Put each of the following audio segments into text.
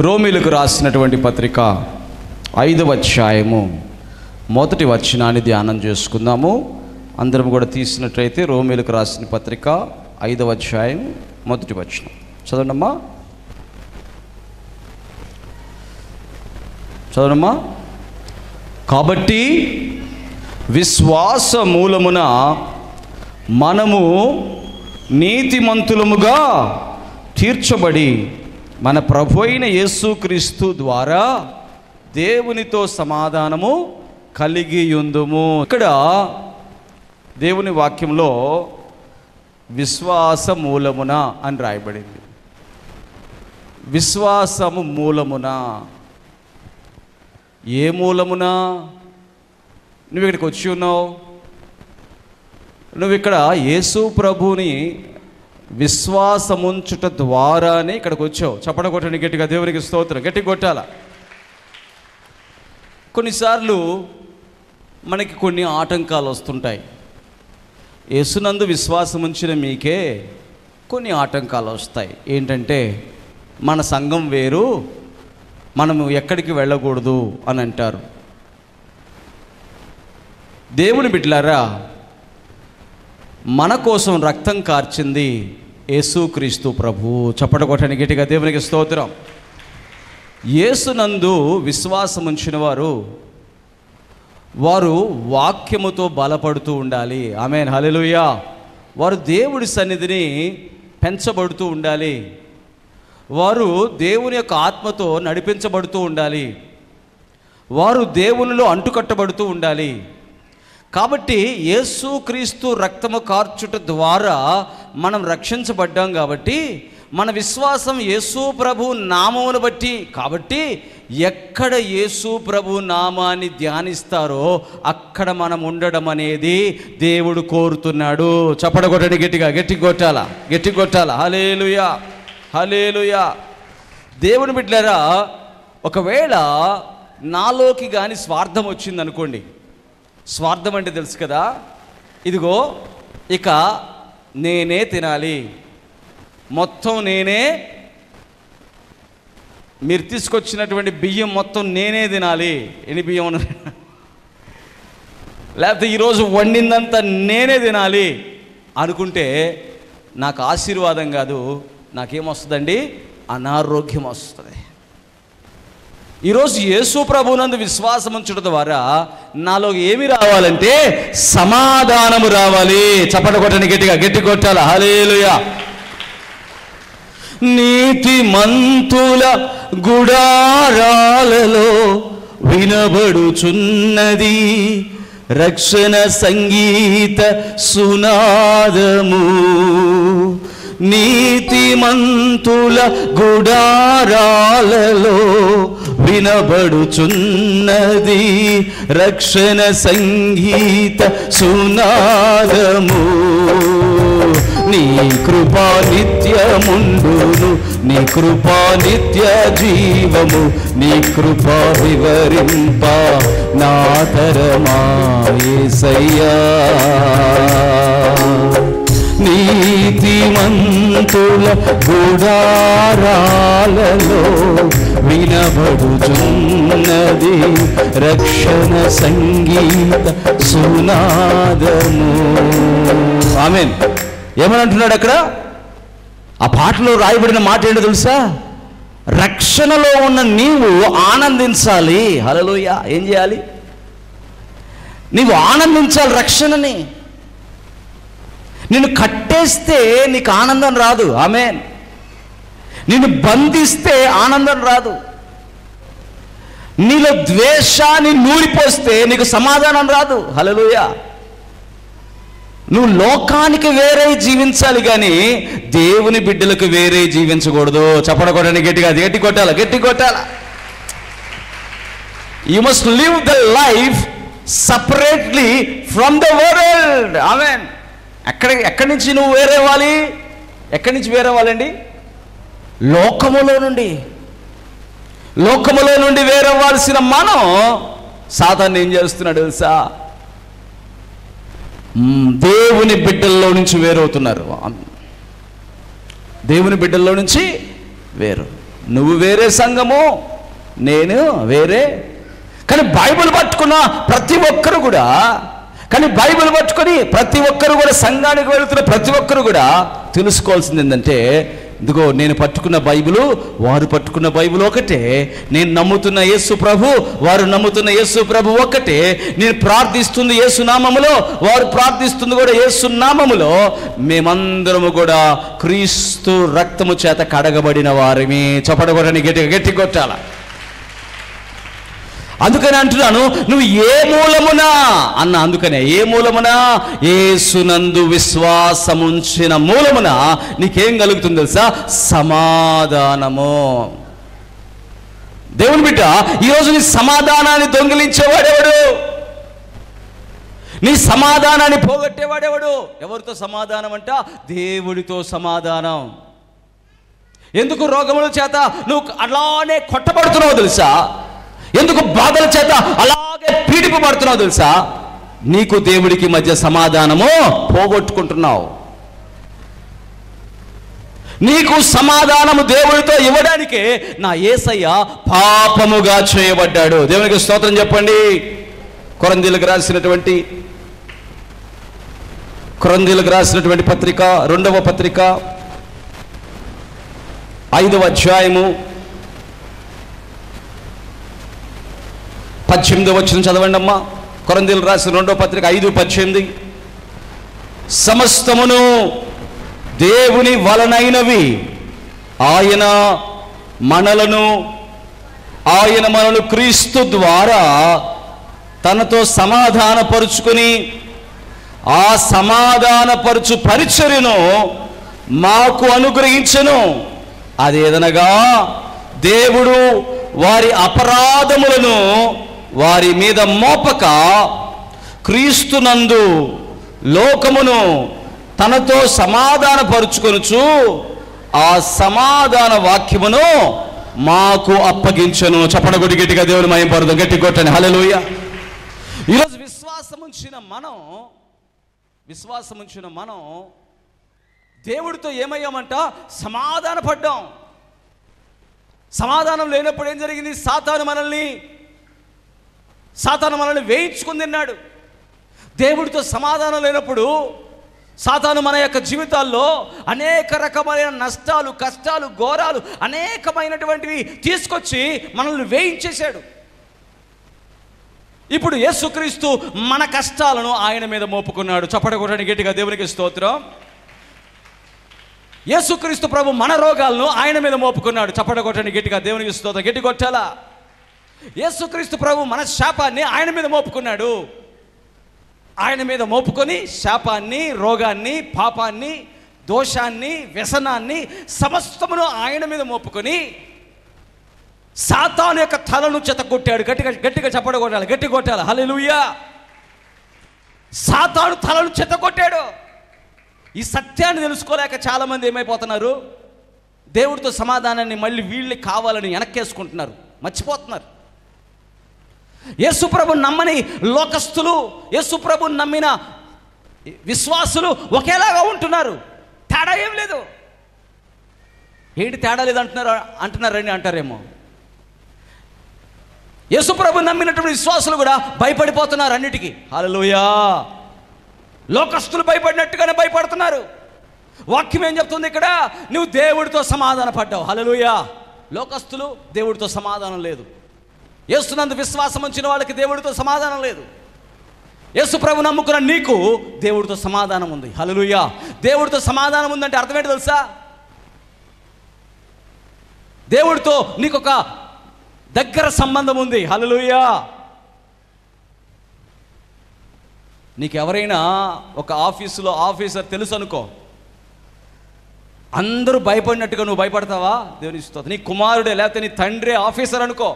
రోమీలకు రాసినటువంటి పత్రిక 5వ అధ్యాయము 1వ వచనాన్ని ధ్యానం చేసుకుందాము. అందరం కూడా తీసినట్లయితే రోమీలకు రాసిన పత్రిక 5వ అధ్యాయం 1వ వచనం చదవండమ్మా. చదవమ్మా. కాబట్టి విశ్వాస మూలమున మనము నీతిమంతులముగా తీర్చబడి మన ప్రభు అయిన యేసుక్రీస్తు ద్వారా దేవునితో సమాధానము కలిగి ఉందుము. ఇక్కడ దేవుని వాక్యంలో విశ్వాస మూలమున అని రాయబడింది. విశ్వాసము మూలమున. ఏ మూలమున? నువ్వు ఇక్కడికి వచ్చి ఉన్నావు, నువ్వు ఇక్కడ యేసు ప్రభుని విశ్వాసముంచుట ద్వారానే ఇక్కడికి వచ్చావు. చప్పట కొట్టండి గట్టిగా, దేవునికి స్తోత్రం. గట్టిగా కొట్టాల. కొన్నిసార్లు మనకి కొన్ని ఆటంకాలు వస్తుంటాయి. యేసునందు విశ్వాసం ఉంచిన మీకే కొన్ని ఆటంకాలు వస్తాయి. ఏంటంటే మన సంఘం వేరు, మనము ఎక్కడికి వెళ్ళకూడదు అని అంటారు. దేవుని బిడ్డలారా, మన కోసం రక్తం కార్చింది యేసుక్రీస్తు ప్రభు. చప్పట కొట్టండి గట్టిగా, దేవునికి స్తోత్రం. యేసునందు విశ్వాసం ఉంచిన వారు వాక్యముతో బలపడుతూ ఉండాలి. ఆమేన్, హల్లెలూయా. వారు దేవుడి సన్నిధిని పెంచబడుతూ ఉండాలి. వారు దేవుని యొక్క ఆత్మతో నడిపించబడుతూ ఉండాలి. వారు దేవునిలో అంటుకట్టబడుతూ ఉండాలి. కాబట్టి యేసుక్రీస్తు రక్తము కార్చుట ద్వారా మనం రక్షించబడ్డాం. కాబట్టి మన విశ్వాసం యేసు ప్రభు నామమును బట్టి. కాబట్టి ఎక్కడ యేసు ప్రభు నామాన్ని ధ్యానిస్తారో అక్కడ మనం ఉండడం అనేది దేవుడు కోరుతున్నాడు. చప్పట కొట్టండి గట్టిగా, గట్టి కొట్టాల, గట్టి కొట్టాల. హల్లెలూయా, హల్లెలూయా. దేవుని బిడ్డలారా, ఒకవేళ నాలోకి కానీ స్వార్థం వచ్చిందనుకోండి. స్వార్థం అంటే తెలుసు కదా, ఇదిగో ఇక నేనే తినాలి, మొత్తం నేనే, మీరు తీసుకొచ్చినటువంటి బియ్యం మొత్తం నేనే తినాలి. ఎన్ని బియ్యం ఉన్నది, లేకపోతే ఈరోజు వండిందంతా నేనే తినాలి అనుకుంటే నాకు ఆశీర్వాదం కాదు, నాకేమొస్తుందండి? అనారోగ్యం వస్తుంది. ఈరోజు యేసు ప్రభునందు విశ్వాసం ఉంచడం ద్వారా నాలో ఏమి రావాలంటే సమాధానము రావాలి. చప్పట కొట్టండి గట్టిగా, గట్టి కొట్టాల. హల్లెలూయా. నీతిమంతుల గుడారాలలో వినబడుచున్నది రక్షణ సంగీత సునాదము. నీతిమంతుల గుడారాలలో వినబడుచున్నది రక్షణ సంగీత సునాదము. నీ కృపా నిత్యముండును, నీ కృపా నిత్య జీవము, నీ కృపా వివరింప నా తరమా యేసయ్యా. నీతిమంతుల గుడారాలలో వినబడుచున్నది రక్షణ సంగీత సునాదము. ఆమేన్. ఏమని అంటున్నాడు అక్కడ? ఆ పాటలో రాయబడిన మాట ఏంటో తెలుసా? రక్షణలో ఉన్న నీవు ఆనందించాలి. హల్లెలూయా. ఏం చేయాలి? నీవు ఆనందించాలి రక్షణని. నిన్ను కట్టేస్తే నీకు ఆనందం రాదు. ఆమేన్. నిన్ను బంధిస్తే ఆనందం రాదు. నీలో ద్వేషాన్ని నూరిపోస్తే నీకు సమాధానం రాదు. హల్లెలూయా. నువ్వు లోకానికి వేరే జీవించాలి కానీ దేవుని బిడ్డలకు వేరే జీవించకూడదు. చప్పట కొట్టండి గట్టిగా, గట్టి కొట్టాల, గట్టి కొట్టాల. You must live the life separately from the world. Amen. ఎక్కడి నుంచి నువ్వు వేరే అవ్వాలి? ఎక్కడి నుంచి వేరే అవ్వాలండి? లోకములో నుండి. లోకములో నుండి వేరవ్వాల్సిన మనం సాతాను ఏం చేస్తున్నాడు తెలుసా? దేవుని బిడ్డల్లో నుంచి వేరవుతున్నారు. దేవుని బిడ్డల్లో నుంచి వేరు. నువ్వు వేరే సంఘము, నేను వేరే. కానీ బైబిల్ పట్టుకున్న ప్రతి ఒక్కరు కూడా సంఘానికి వెళుతున్న ప్రతి ఒక్కరు కూడా తెలుసుకోవాల్సింది ఏంటంటే, ఇదిగో నేను పట్టుకున్న బైబిలు, వారు పట్టుకున్న బైబిల్ ఒకటే. నేను నమ్ముతున్న యేసు ప్రభు, వారు నమ్ముతున్న యేసు ప్రభు ఒకటే. నేను ప్రార్థిస్తుంది యేసు నామములో, వారు ప్రార్థిస్తుంది కూడా యేసు నామములో. మేమందరము కూడా క్రీస్తు రక్తము చేత కడగబడిన వారిని. చప్పడగొట్టని గట్టి కొట్టాల. అందుకని అంటున్నాను, నువ్వు ఏ మూలమునా అన్న, అందుకనే ఏ మూలమునా, యేసునందు విశ్వాసముంచిన మూలమున నీకేం కలుగుతుంది తెలుసా? సమాధానము. దేవుని బిడ్డ, ఈరోజు నీ సమాధానాన్ని దొంగిలించేవాడెవడు? నీ సమాధానాన్ని పోగొట్టేవాడెవడు? ఎవరితో సమాధానం అంట? దేవుడితో సమాధానం. ఎందుకు రోగముల చేత నువ్వు అలానే కొట్టబడుతున్నావు తెలుసా? ఎందుకు బాధల చేత అలాగే పీడిపబడుతున్నావు తెలుసా? నీకు దేవుడికి మధ్య సమాధానము పోగొట్టుకుంటున్నావు. నీకు సమాధానము దేవుడితో ఇవ్వడానికే నా యేసయ్య పాపముగా చేయబడ్డాడు. దేవునికి స్తోత్రం చెప్పండి. కొరింథీయులకు రాసినటువంటి పత్రిక, 2వ పత్రిక, 5వ అధ్యాయము 18వ వచనం చదవండి అమ్మా. కొరింథీయులకు రాసిన 2వ పత్రిక 5:18. సమస్తమును దేవుని వలనైనవి, ఆయన మనలను క్రీస్తు ద్వారా తనతో సమాధానపరుచుకుని ఆ సమాధానపరుచు పరిచర్యను మాకు అనుగ్రహించెను. అదేదనగా, దేవుడు వారి అపరాధములను వారి మీద మోపక క్రీస్తునందు లోకమును తనతో సమాధానపరుచుకొనుచు ఆ సమాధాన వాక్యమును మాకు అప్పగించెను. చప్పడగొట్టి గట్టిగా దేవుని మహిమపరుదాం. గట్టి కొట్టండి హల్లెలూయా. ఈరోజు విశ్వాసముంచిన మనం దేవుడితో ఏమయ్యామంట? సమాధాన పడ్డాం. సమాధానం లేనప్పుడు ఏం జరిగింది? సాతాను మనల్ని వేయించుకుని తిన్నాడు. దేవుడితో సమాధానం లేనప్పుడు సాతాను మన యొక్క జీవితాల్లో అనేక రకమైన నష్టాలు, కష్టాలు, ఘోరాలు అనేకమైనటువంటివి తీసుకొచ్చి మనల్ని వేయించేశాడు. ఇప్పుడు యేసుక్రీస్తు మన కష్టాలను ఆయన మీద మోపుకున్నాడు. చప్పడగొట్టండి గట్టిగా దేవునికి స్తోత్రం. యేసుక్రీస్తు ప్రభు మన రోగాలను ఆయన మీద మోపుకున్నాడు. చప్పడగొట్టండి గట్టిగా దేవునికి స్తోత్రం. గట్టి కొట్టాలా. యేసుక్రీస్తు ప్రభు మన శాపాన్ని ఆయన మీద మోపుకున్నాడు. ఆయన మీద మోపుకొని శాపాన్ని, రోగాన్ని, పాపాన్ని, దోషాన్ని, వ్యసనాన్ని సమస్తమును ఆయన మీద మోపుకొని సాతాను యొక్క తలను చెతగొట్టాడు. గట్టిగా చప్పడగొట్టాలి. గట్టి కొట్టాలి. హల్లెలూయా. సాతాను తలను చెతగొట్టాడు. ఈ సత్యాన్ని తెలుసుకోలేక చాలామంది ఏమైపోతున్నారు? దేవుడితో సమాధానాన్ని మళ్ళీ వీళ్ళకి కావాలని వెనక్కేసుకుంటున్నారు, మర్చిపోతున్నారు. యేసుప్రభుని నమ్మని లోకస్తులు, యేసుప్రభుని నమ్మిన విశ్వాసులు ఒకేలాగా ఉంటున్నారు. తేడా ఏం లేదు. ఏంటి తేడా లేదు అంటున్నారని అంటారేమో. యేసుప్రభుని నమ్మినటువంటి విశ్వాసులు కూడా భయపడిపోతున్నారు అన్నిటికీ. హల్లెలూయా. లోకస్తులు భయపడినట్టుగానే భయపడుతున్నారు. వాక్యం ఏం చెప్తుంది ఇక్కడ? నువ్వు దేవుడితో సమాధాన పడ్డావు. హల్లెలూయా. లోకస్తులు దేవుడితో సమాధానం లేదు. యేసునందు విశ్వాసం ఉంచిన వాళ్ళకి దేవుడితో సమాధానం లేదు. యేసు ప్రభు నమ్ముకున్న నీకు దేవుడితో సమాధానం ఉంది. హల్లెలూయా. దేవుడితో సమాధానం ఉందంటే అర్థం ఏంటి తెలుసా? దేవుడితో నీకు ఒక దగ్గర సంబంధం ఉంది. హల్లెలూయా. నీకు ఎవరైనా ఒక ఆఫీసులో ఆఫీసర్ తెలుసు అనుకో, అందరూ భయపడినట్టుగా నువ్వు భయపడతావా? దేవుని స్తోత్రం. నీ కుమారుడే లేకపోతే నీ తండ్రే ఆఫీసర్ అనుకో,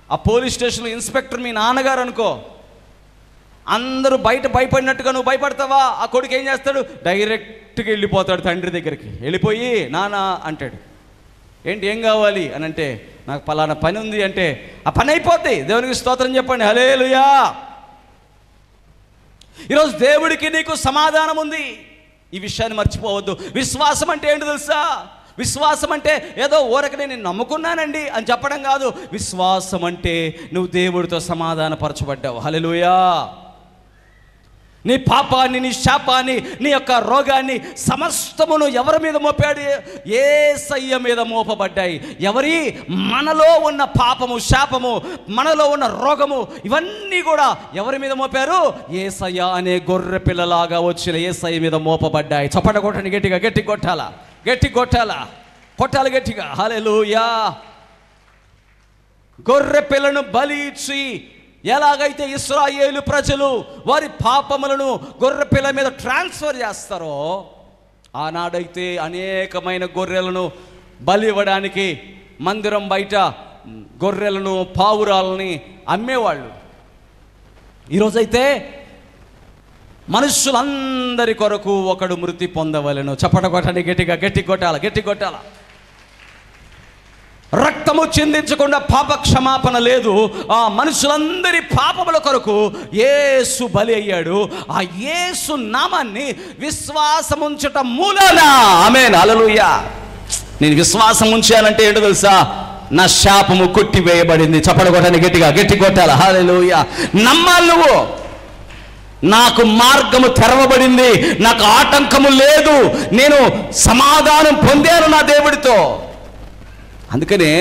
ఆ పోలీస్ స్టేషన్లో ఇన్స్పెక్టర్ మీ నాన్నగారు అనుకో, అందరూ బయట భయపడినట్టుగా నువ్వు భయపడతావా? ఆ కొడుకు ఏం చేస్తాడు? డైరెక్ట్గా వెళ్ళిపోతాడు తండ్రి దగ్గరికి. వెళ్ళిపోయి నాన్న అంటాడు. ఏంటి ఏం కావాలి అని అంటే, నాకు పలానా పని ఉంది అంటే ఆ పని అయిపోద్ది. దేవునికి స్తోత్రం చెప్పండి. హల్లెలూయా. ఈరోజు దేవుడికి నీకు సమాధానం ఉంది. ఈ విషయాన్ని మర్చిపోవద్దు. విశ్వాసం అంటే ఏంటో తెలుసా? విశ్వాసం అంటే ఏదో ఊరకనే నేను నమ్ముకున్నానండి అని చెప్పడం కాదు. విశ్వాసం అంటే నువ్వు దేవుడితో సమాధానపరచబడ్డావు. హల్లెలూయా. నీ పాపాన్ని, నీ శాపాన్ని, నీ యొక్క రోగాన్ని సమస్తమును ఎవరి మీద మోపాడు? యేసయ్య మీద మోపబడ్డాయి. ఎవరి? మనలో ఉన్న పాపము, శాపము, మనలో ఉన్న రోగము, ఇవన్నీ కూడా ఎవరి మీద మోపారు? యేసయ్య అనే గొర్రె పిల్లలాగా వచ్చిన యేసయ్య మీద మోపబడ్డాయి. చప్పట కొట్టండి గట్టిగా, గట్టి కొట్టాలా, గట్టి కొట్టాలా, కొట్టాలి గట్టిగా. హల్లెలూయా. గొర్రె పిల్లను బలి ఇచ్చి ఎలాగైతే ఇశ్రాయేలు ప్రజలు వారి పాపములను గొర్రెపిల్ల మీద ట్రాన్స్ఫర్ చేస్తారో, ఆనాడైతే అనేకమైన గొర్రెలను బలి ఇవ్వడానికి మందిరం బయట గొర్రెలను, పావురాలని అమ్మేవాళ్ళు. ఈరోజైతే మనుషులందరి కొరకు ఒకడు మృతి పొందవలెను. చప్పట కొట్టండి గట్టిగా, గట్టి కొట్టాల, గట్టి కొట్టాల. రక్తము చిందించకుండా పాప క్షమాపణ లేదు. ఆ మనుషులందరి పాపముల కొరకు యేసు బలి అయ్యాడు. ఆ యేసు నామాన్ని విశ్వాసం ఉంచటం మూలాన, ఆమేన్, హల్లెలూయా. నేను విశ్వాసం ఉంచానంటే ఏంటో తెలుసా? నా శాపము కొట్టివేయబడింది. చప్పట కొట్టండి గట్టిగా, గట్టి కొట్టాల, హల్లెలూయా. నమ్మాలి నువ్వు. నాకు మార్గము తెరవబడింది, నాకు ఆటంకము లేదు, నేను సమాధానం పొందాను నా దేవుడితో. అందుకనే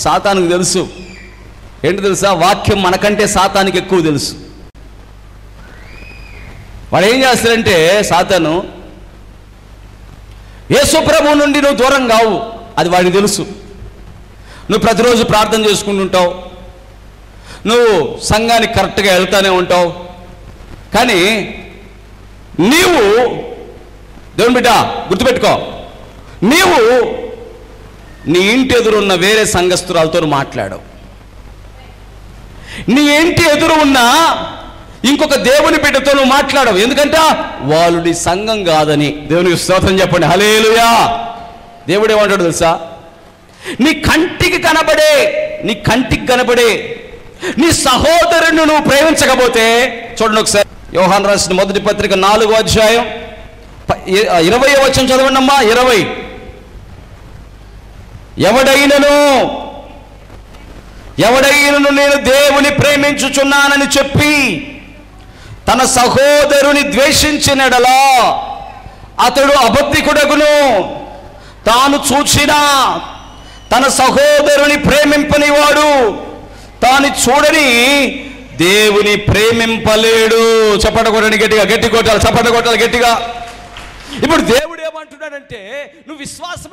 సాతానుకు తెలుసు. ఏంటి తెలుసా? వాక్యం మనకంటే సాతానికి ఎక్కువ తెలుసు. వాడు ఏం చేస్తాడంటే, సాతాను, యేసు ప్రభువు నుండి నువ్వు దూరం కావు, అది వాడికి తెలుసు. నువ్వు ప్రతిరోజు ప్రార్థన చేసుకుంటుంటావు, నువ్వు సంఘానికి కరెక్ట్గా వెళ్తానే ఉంటావు, కానీ నీవు, దేవుని బిడ్డ గుర్తుపెట్టుకో, నీవు నీ ఇంటి ఎదురున్న వేరే సంఘస్థురాలతో మాట్లాడవు. నీ ఇంటి ఎదురు ఉన్న ఇంకొక దేవుని బిడ్డతో నువ్వు మాట్లాడవు. ఎందుకంటే వాళ్ళు నీ సంఘం కాదని. దేవునికి స్తోత్రం చెప్పండి, హల్లెలూయా. దేవుడు ఏమంటాడు తెలుసా? నీ కంటికి కనబడే నీ సహోదరుని నువ్వు ప్రేమించకపోతే, చూడండి ఒకసారి యోహాను రాసిన మొదటి పత్రిక 4వ అధ్యాయం 20వ వచనం చదవండి అమ్మా. 20. ఎవడైనను నేను దేవుని ప్రేమించుచున్నానని చెప్పి తన సహోదరుని ద్వేషించినడలా అతడు అబద్ధికుడగును. తాను చూచిన తన సహోదరుని ప్రేమింపని వాడు తాను చూడని దేవుని ప్రేమింపలేడు. చప్పట కొట్టండి గట్టిగా, గట్టి కొట్టాలి, చప్పట కొట్టాలి గట్టిగా. ఇప్పుడు దేవుడు ఏమంటున్నాడంటే, నువ్వు విశ్వాసం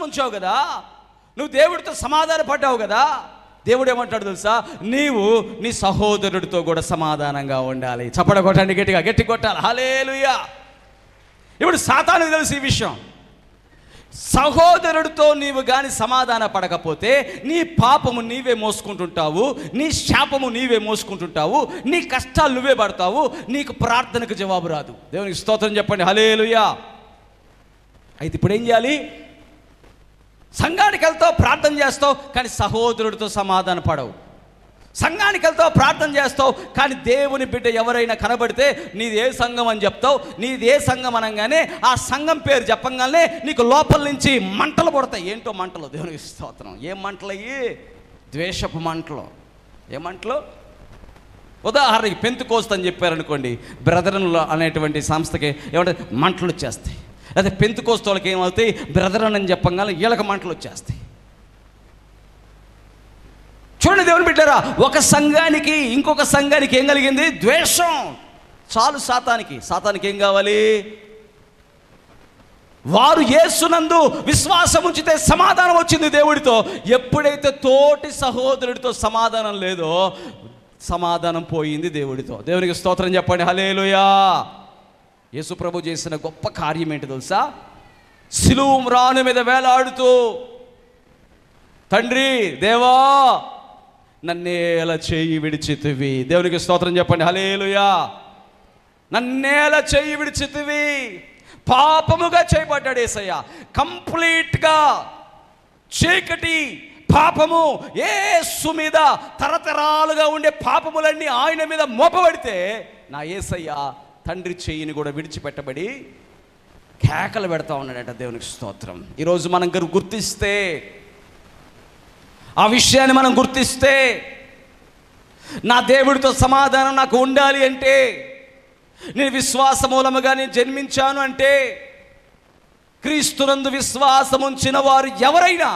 ఉంచావు కదా, నువ్వు దేవుడితో సమాధాన పడ్డావు కదా. దేవుడు ఏమంటాడు తెలుసా? నీవు నీ సహోదరుడితో కూడా సమాధానంగా ఉండాలి. చప్పట కొట్టండి గట్టిగా, గట్టి కొట్టాలి, హల్లెలూయా. ఇప్పుడు సాతానుకు తెలుసు ఈ విషయం. సహోదరుడితో నీవు కానీ సమాధాన పడకపోతే నీ పాపము నీవే మోసుకుంటుంటావు, నీ శాపము నీవే మోసుకుంటుంటావు, నీ కష్టాలు నువ్వే పడతావు, నీకు ప్రార్థనకు జవాబు రాదు. దేవునికి స్తోత్రం చెప్పండి, హల్లెలూయా. అయితే ఇప్పుడు ఏం చేయాలి? సంఘానికి వెళ్తావు, ప్రార్థన చేస్తావు, కానీ సహోదరుడితో సమాధాన పడవు. సంఘానికి వెళ్తావు, ప్రార్థన చేస్తావు, కానీ దేవుని బిడ్డ ఎవరైనా కనబడితే నీది ఏ సంఘం అని చెప్తావు. నీది ఏ సంఘం అనగానే ఆ సంఘం పేరు చెప్పంగానే నీకు లోపల నుంచి మంటలు పడతాయి. ఏంటో మంటలు, దేవునికి స్తోత్రం. ఏం మంటలు అయ్యి? ద్వేషపు మంటలు. ఏ మంటలు? ఉదాహరణకి పెంతుకోస్తు అని చెప్పారనుకోండి, బ్రదరన్ అనేటువంటి సంస్థకి ఏమంటే మంటలు వచ్చేస్తాయి. అదే పెంతుకోస్తు వాళ్ళకి ఏమవుతాయి? బ్రదరన్ అని చెప్పంగానే వీళ్ళకి మంటలు వచ్చేస్తాయి. చూడండి దేవుని బిడ్డలారా, ఒక సంఘానికి ఇంకొక సంఘానికి ఏం కలిగింది? ద్వేషం. చాలు సాతానికి ఏం కావాలి? వారు యేసునందు విశ్వాసం ఉంచితే సమాధానం వచ్చింది దేవుడితో. ఎప్పుడైతే తోటి సహోదరుడితో సమాధానం లేదో, సమాధానం పోయింది దేవుడితో. దేవునికి స్తోత్రం చెప్పండి, హల్లెలూయా. యేసు ప్రభు చేసిన గొప్ప కార్యం ఏంటి తెలుసా? సిలువ మ్రాను మీద వేలాడుతూ, తండ్రి దేవా నన్నేల చేయి విడిచితివి. దేవునికి స్తోత్రం చెప్పండి, హల్లెలూయా. నన్నేల చేయి విడిచితివి. పాపముగా చేయబడ్డాడు యేసయ్య. కంప్లీట్గా చీకటి పాపము యేసు మీద, తరతరాలుగా ఉండే పాపములన్నీ ఆయన మీద మోపబడితే నా యేసయ్య తండ్రి చేయిని కూడా విడిచిపెట్టబడి కేకలు పెడతా ఉన్నాడట. దేవునికి స్తోత్రం. ఈరోజు మనం గుర్తిస్తే, ఆ విషయాన్ని మనం గుర్తిస్తే, నా దేవుడితో సమాధానం నాకు ఉండాలి అంటే, నేను విశ్వాస మూలముగా నేను జన్మించాను అంటే, క్రీస్తునందు విశ్వాసం ఉంచిన వారు ఎవరైనా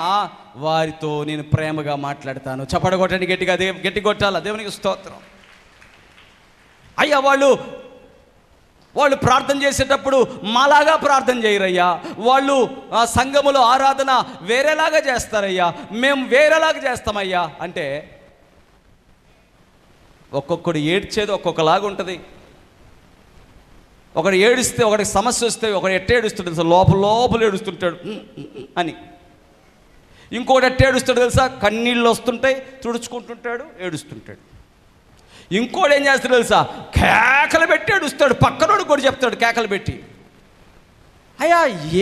వారితో నేను ప్రేమగా మాట్లాడతాను. చప్పడగొట్టండి గట్టిగా, గట్టి కొట్టాల. దేవునికి స్తోత్రం. అయ్యా వాళ్ళు ప్రార్థన చేసేటప్పుడు మాలాగా ప్రార్థన చేయరయ్యా, వాళ్ళు సంఘములో ఆరాధన వేరేలాగా చేస్తారయ్యా, మేము వేరేలాగా చేస్తామయ్యా అంటే, ఒక్కొక్కడు ఏడ్చేది ఒక్కొక్కలాగా ఉంటుంది. ఒకడు ఏడిస్తే, ఒకడికి సమస్య వస్తే ఒకడు ఎట్ట ఏడుస్తుంటాడు తెలుసా? లోపల ఏడుస్తుంటాడు అని. ఇంకోటి ఎట్ట ఏడుస్తాడు తెలుసా? కన్నీళ్ళు వస్తుంటాయి, తుడుచుకుంటుంటాడు, ఏడుస్తుంటాడు. ఇంకోటి ఏం చేస్తాడు తెలుసా? కేకలు పెట్టి ఏడుస్తాడు. పక్కనోడు కూడా చెప్తాడు కేకలు పెట్టి. అయ్యా,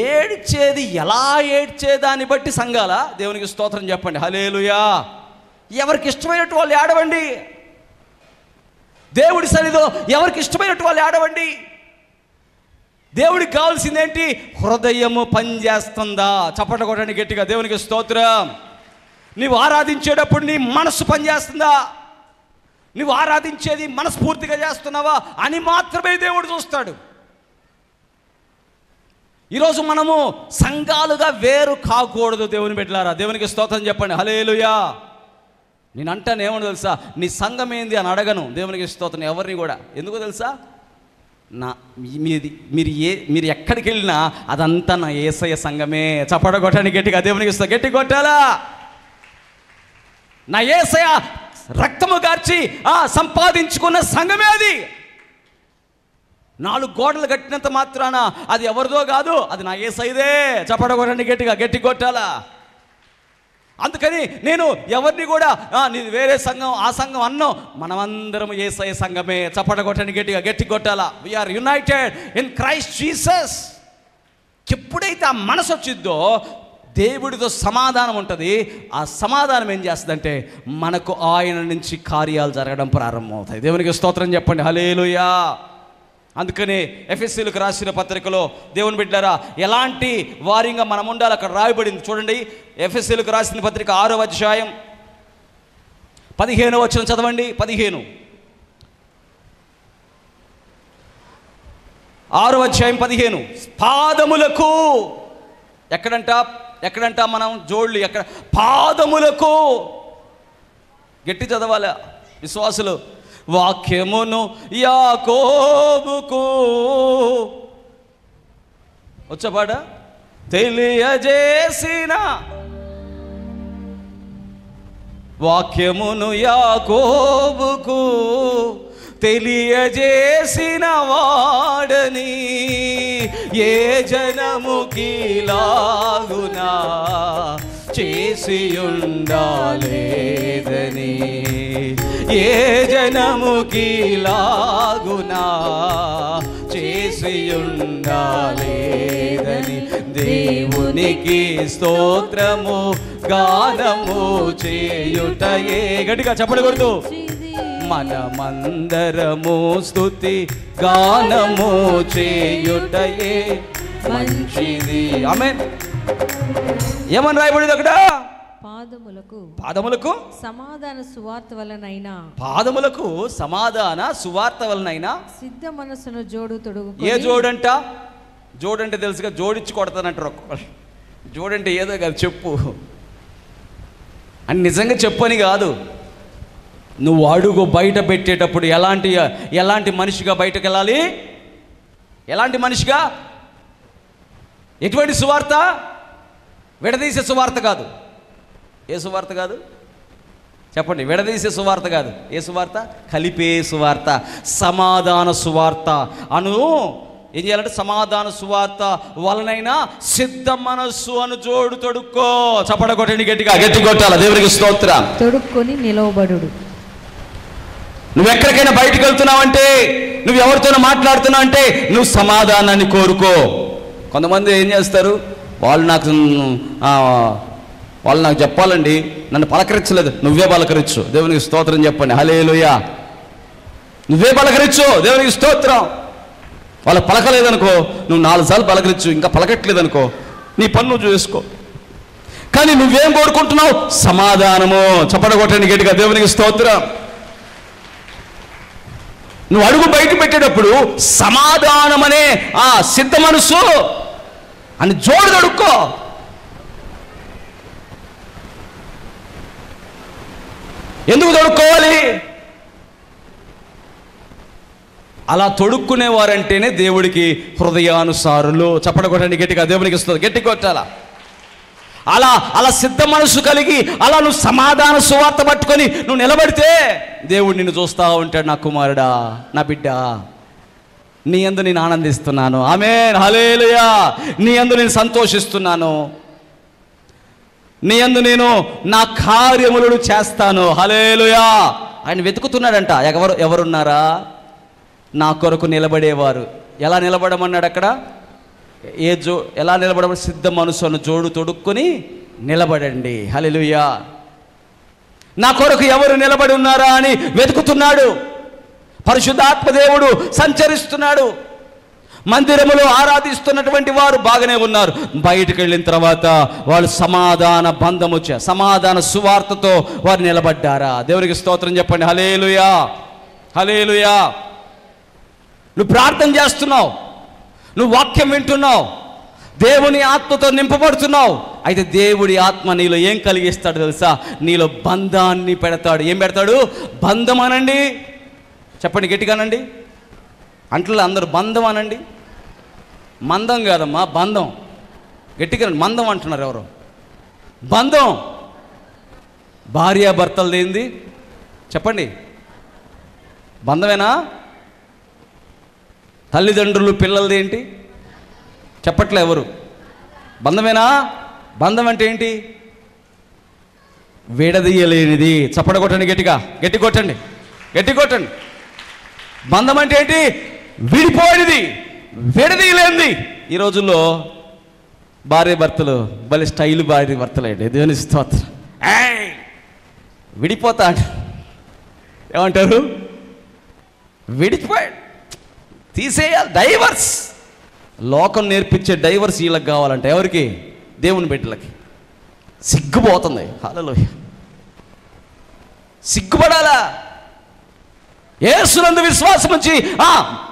ఏడ్చేది ఎలా ఏడ్చేదాన్ని బట్టి సంఘాల దేవునికి స్తోత్రం చెప్పండి. హల్లెలూయా. ఎవరికి ఇష్టమైనట్టు వాళ్ళు ఏడవండి. దేవుడి సన్నిధిలో ఎవరికి ఇష్టమైనట్టు వాళ్ళు ఏడవండి. దేవుడికి కావాల్సిందేంటి? హృదయము పనిచేస్తుందా? చప్పట కొట్టండి గట్టిగా. దేవునికి స్తోత్రం. నీవు ఆరాధించేటప్పుడు నీ మనస్సు పనిచేస్తుందా? నువ్వు ఆరాధించేది మనస్ఫూర్తిగా చేస్తున్నావా అని మాత్రమే దేవుడు చూస్తాడు. ఈరోజు మనము సంఘాలుగా వేరు కాకూడదు. దేవుని బిడ్డలారా, దేవునికి స్తోత్రం చెప్పండి. హల్లెలూయా. నేను అంటాను ఏమని తెలుసా? నీ సంఘం ఏంది అని అడగను. దేవునికి స్తోత్రం. ఎవరిని కూడా. ఎందుకో తెలుసా? మీరు ఎక్కడికి వెళ్ళినా అదంతా నా యేసయ్య సంఘమే. చప్పట కొట్టండి గట్టిగా. దేవునికి స్తోత్రం. గట్టి కొట్టాలా. నా యేసయ్య రక్తము గార్చి సంపాదించుకున్న సంఘమే అది. 4 గోడలు కట్టినంత మాత్రాన అది ఎవరిదో కాదు, అది నా యేసయ్యదే. చప్పట కొట్టండి గట్టిగా. గట్టి కొట్టాలా. అందుకని నేను ఎవరిని కూడా నీది వేరే సంఘం, ఆ సంఘం అన్నో. మనమందరం యేసయ్య సంఘమే. చప్పట కొట్టండి గట్టిగా. గట్టి కొట్టాలా. We are united in Christ Jesus. ఎప్పుడైతే ఆ మనసు వచ్చిద్దో దేవుడితో సమాధానం ఉంటుంది. ఆ సమాధానం ఏం చేస్తుందంటే మనకు ఆయన నుంచి కార్యాలు జరగడం ప్రారంభమవుతాయి. దేవునికి స్తోత్రం చెప్పండి. హల్లెలూయా. అందుకనే ఎఫెసీయులకు రాసిన పత్రికలో దేవుని బిడ్డలారా ఎలాంటి వారిగా మనం ఉండాలి అక్కడ రాయబడింది. చూడండి, ఎఫెసీయులకు రాసిన పత్రిక 6వ అధ్యాయం 15వ వచనం చదవండి. 15 6వ అధ్యాయం 15. పాదములకు ఎక్కడంట మనం జోళ్ళు ఎక్కడ? పాదములకు. గట్టి చదవాలి విశ్వాసులు. వాక్యమును యాకోబుకు వచ్చపాడ తెలియజేసిన, వాక్యమును యాకోబుకు తెలియజేసిన వాడని ఏ జనముకి లాగునా చేసి ఉండాలేదని, ఏ జనముకి లాగునా చేసి ఉండాలేదని దేవునికి స్తోత్రము గానము చేయుటయే. గట్టిగా చెప్పకూడదు. మనమందరము స్తుతి గానము చేయుటయే మంచిది. ఆమేన్. ఏమని రాయబడింది అక్కడ? పాదములకు సమాధాన సువార్త వలనైనా, పాదములకు సమాధాన సువార్త వలనైనా సిద్ధ మనసును జోడు తొడుగు. ఏ జోడంట? జోడంటే తెలుసుగా, జోడించి కొడతానంటారు ఒక్కొక్కరు. జోడంటే ఏదో కాదు, చెప్పు అని. నిజంగా చెప్పని కాదు. నువ్వు అడుగు బయట పెట్టేటప్పుడు ఎలాంటి మనిషిగా బయటకు వెళ్ళాలి? ఎలాంటి మనిషిగా? ఎటువంటి సువార్త? విడదీసే సువార్త కాదు. ఏ సువార్త కాదు చెప్పండి? విడదీసే సువార్త కాదు. ఏ సువార్త? కలిపే సువార్త, సమాధాన సువార్త అను. ఏం చేయాలంటే సమాధాన సువార్త వలనైనా సిద్ధ మనస్సు అను జోడు తొడుక్కో. చప్పట కొట్టండి గట్టిగా. గట్టి కొట్టాల. దేవునికి స్తోత్రం. తొడుక్కొని నిలవబడు. నువ్వు ఎక్కడికైనా బయటకు వెళ్తున్నావంటే, నువ్వు ఎవరితోనో మాట్లాడుతున్నావు అంటే నువ్వు సమాధానాన్ని కోరుకో. కొంతమంది ఏం చేస్తారు? వాళ్ళు నాకు చెప్పాలండి, నన్ను పలకరించలేదు. నువ్వే పలకరించు. దేవునికి స్తోత్రం చెప్పండి. హల్లెలూయా. నువ్వే పలకరించు. దేవునికి స్తోత్రం. వాళ్ళకి పలకలేదనుకో, నువ్వు 4 సార్లు పలకరించు, ఇంకా పలకట్లేదనుకో నీ పని నువ్వు చేసుకో. కానీ నువ్వేం కోరుకుంటున్నావు? సమాధానము. చప్పడగొట్టండి గట్టిగా దేవునికి స్తోత్రం. నువ్వు అడుగు బయట పెట్టేటప్పుడు సమాధానం అనే ఆ సిద్ధ మనసు అని జోడు తడుక్కో. ఎందుకు తొడుక్కోవాలి? అలా తొడుక్కునేవారంటేనే దేవుడికి హృదయానుసారులు. చప్పడగొట్టండి గట్టిగా దేవునికి ఇస్తుంది, గట్టి కొట్టాలా. అలా సిద్ధ మనసు కలిగి అలా నువ్వు సమాధాన సువార్త పట్టుకొని నువ్వు నిలబడితే దేవుడు నిన్ను చూస్తూ ఉంటాడు. నా కుమారుడా, నా బిడ్డ, నీ యందు నేను ఆనందిస్తున్నాను. ఆమేన్, హల్లెలూయా. నీ యందు నేను సంతోషిస్తున్నాను, నీ యందు నేను నా కార్యములను చేస్తాను. హల్లెలూయా. ఆయన వెతుకుతున్నాడంట. ఎవరున్నారా నా కొరకు నిలబడేవారు. ఎలా నిలబడమన్నాడు అక్కడ? ఎలా నిలబడమని? సిద్ధ మనసును జోడు తొడుక్కొని నిలబడండి. హల్లెలూయా. నా కొరకు ఎవరు నిలబడి ఉన్నారా అని వెతుకుతున్నాడు. పరిశుద్ధాత్మ దేవుడు సంచరిస్తున్నాడు. మందిరములో ఆరాధిస్తున్నటువంటి వారు బాగానే ఉన్నారు. బయటకు వెళ్ళిన తర్వాత వాళ్ళు సమాధాన బంధము సమాధాన సువార్తతో వారు నిలబడ్డారా? దేవునికి స్తోత్రం చెప్పండి. హల్లెలూయా, హల్లెలూయా. నువ్వు ప్రార్థన చేస్తున్నావు, నువ్వు వాక్యం వింటున్నావు, దేవుని ఆత్మతో నింపబడుతున్నావు. అయితే దేవుడి ఆత్మ నీలో ఏం కలిగిస్తాడు తెలుసా? నీలో బంధాన్ని పెడతాడు. ఏం పెడతాడు? బంధం అనండి. చెప్పండి గట్టిగానండి. అంటలే అందరూ బంధం అనండి. మందం కాదమ్మా, బంధం. గట్టిగా మందం అంటున్నారు ఎవరు? బంధం. భార్యాభర్తలు ఏంది చెప్పండి? బంధమేనా? తల్లిదండ్రులు పిల్లలది ఏంటి? చెప్పట్లే ఎవరు? బంధమేనా? బంధం అంటే ఏంటి? విడదీయలేనిది. చప్పడగొట్టండి గట్టిగా, గట్టి కొట్టండి, గట్టి కొట్టండి. బంధం అంటే ఏంటి? విడిపోయినది, విడదీయలేనిది. ఈ రోజుల్లో భార్య భర్తలు భలే స్టైల్ భార్య భర్తలేండి. దేవుని స్తోత్రం. విడిపోతా అంట. ఏమంటారు? విడిపోయాడు, తీసేయాలి, డైవర్స్. లోకం నేర్పించే డైవర్స్ వీళ్ళకి కావాలంటే ఎవరికి? దేవుని బిడ్డలకి. సిగ్గుపోతుంది. హల్లెలూయా. సిగ్గుపడాలా? యేసునందు విశ్వాసం వచ్చి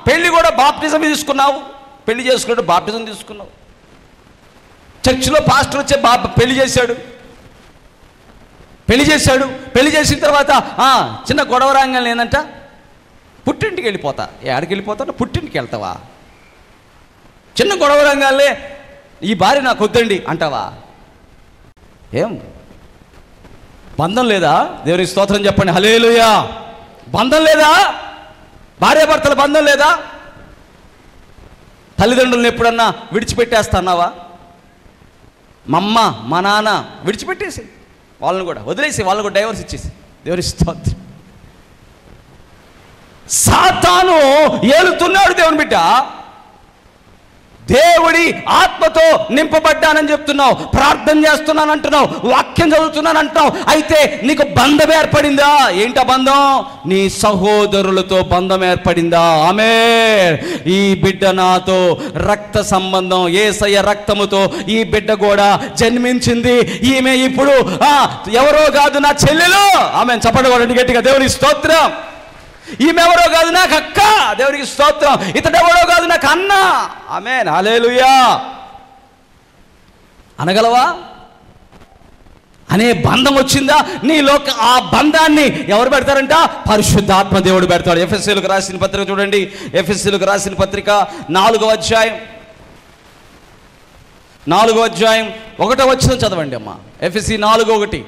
పెళ్లి కూడా బాప్టిజం తీసుకున్నావు, పెళ్లి చేసుకుంటే బాప్టిజం తీసుకున్నావు. చర్చిలో పాస్టర్ వచ్చే పెళ్లి చేశాడు. పెళ్లి చేసిన తర్వాత చిన్న గొడవ రాగానే ఏందంట? పుట్టింటికి వెళ్ళిపోతా. ఎక్కడికి వెళ్ళిపోతావు? పుట్టింటికి వెళ్తావా? చిన్న గొడవ రంగాలే ఈ భార్య నాకు వద్దండి అంటావా? ఏం బంధం లేదా? దేవునికి స్తోత్రం చెప్పండి. హల్లెలూయా. బంధం లేదా? భార్యాభర్తల బంధం లేదా? తల్లిదండ్రులను ఎప్పుడన్నా విడిచిపెట్టేస్తున్నావా? మా అమ్మ మా నాన్న విడిచిపెట్టేసి వాళ్ళని కూడా వదిలేసి వాళ్ళని కూడా డైవర్స్ ఇచ్చేసి. దేవునికి స్తోత్రం. సాతాను ఏలుతున్నాడు దేవుని బిడ్డ. దేవుడి ఆత్మతో నింపబడ్డానని చెప్తున్నావు, ప్రార్థన చేస్తున్నాను అంటున్నావు, వాక్యం చదువుతున్నాను అంటున్నావు. అయితే నీకు బంధం ఏర్పడిందా? ఏంటా బంధం? నీ సహోదరులతో బంధం ఏర్పడిందా? ఆమేన్. ఈ బిడ్డ నాతో రక్త సంబంధం, యేసయ్య రక్తముతో ఈ బిడ్డ కూడా జన్మించింది. ఈమె ఇప్పుడు ఎవరో కాదు నా చెల్లెలు. ఆమేన్. చప్పటి గట్టిగా దేవుని స్తోత్రం. ఈమెవరో కాదు నాకు అక్క. దేవునికి స్తోత్రం. ఇతడెవరో కాదు నాకు అన్న. ఆమేన్, హల్లెలూయా. అనగలవా? అనే బంధం వచ్చిందా నీలో? ఆ బంధాన్ని ఎవరు పెడతారంట? పరిశుద్ధాత్మ దేవుడు పెడతాడు. ఎఫెసీయులకు రాసిన పత్రిక చూడండి. ఎఫెసీయులకు రాసిన పత్రిక 4వ అధ్యాయం 1వ వచనం చదవండి అమ్మా. ఎఫెసీ 4:1.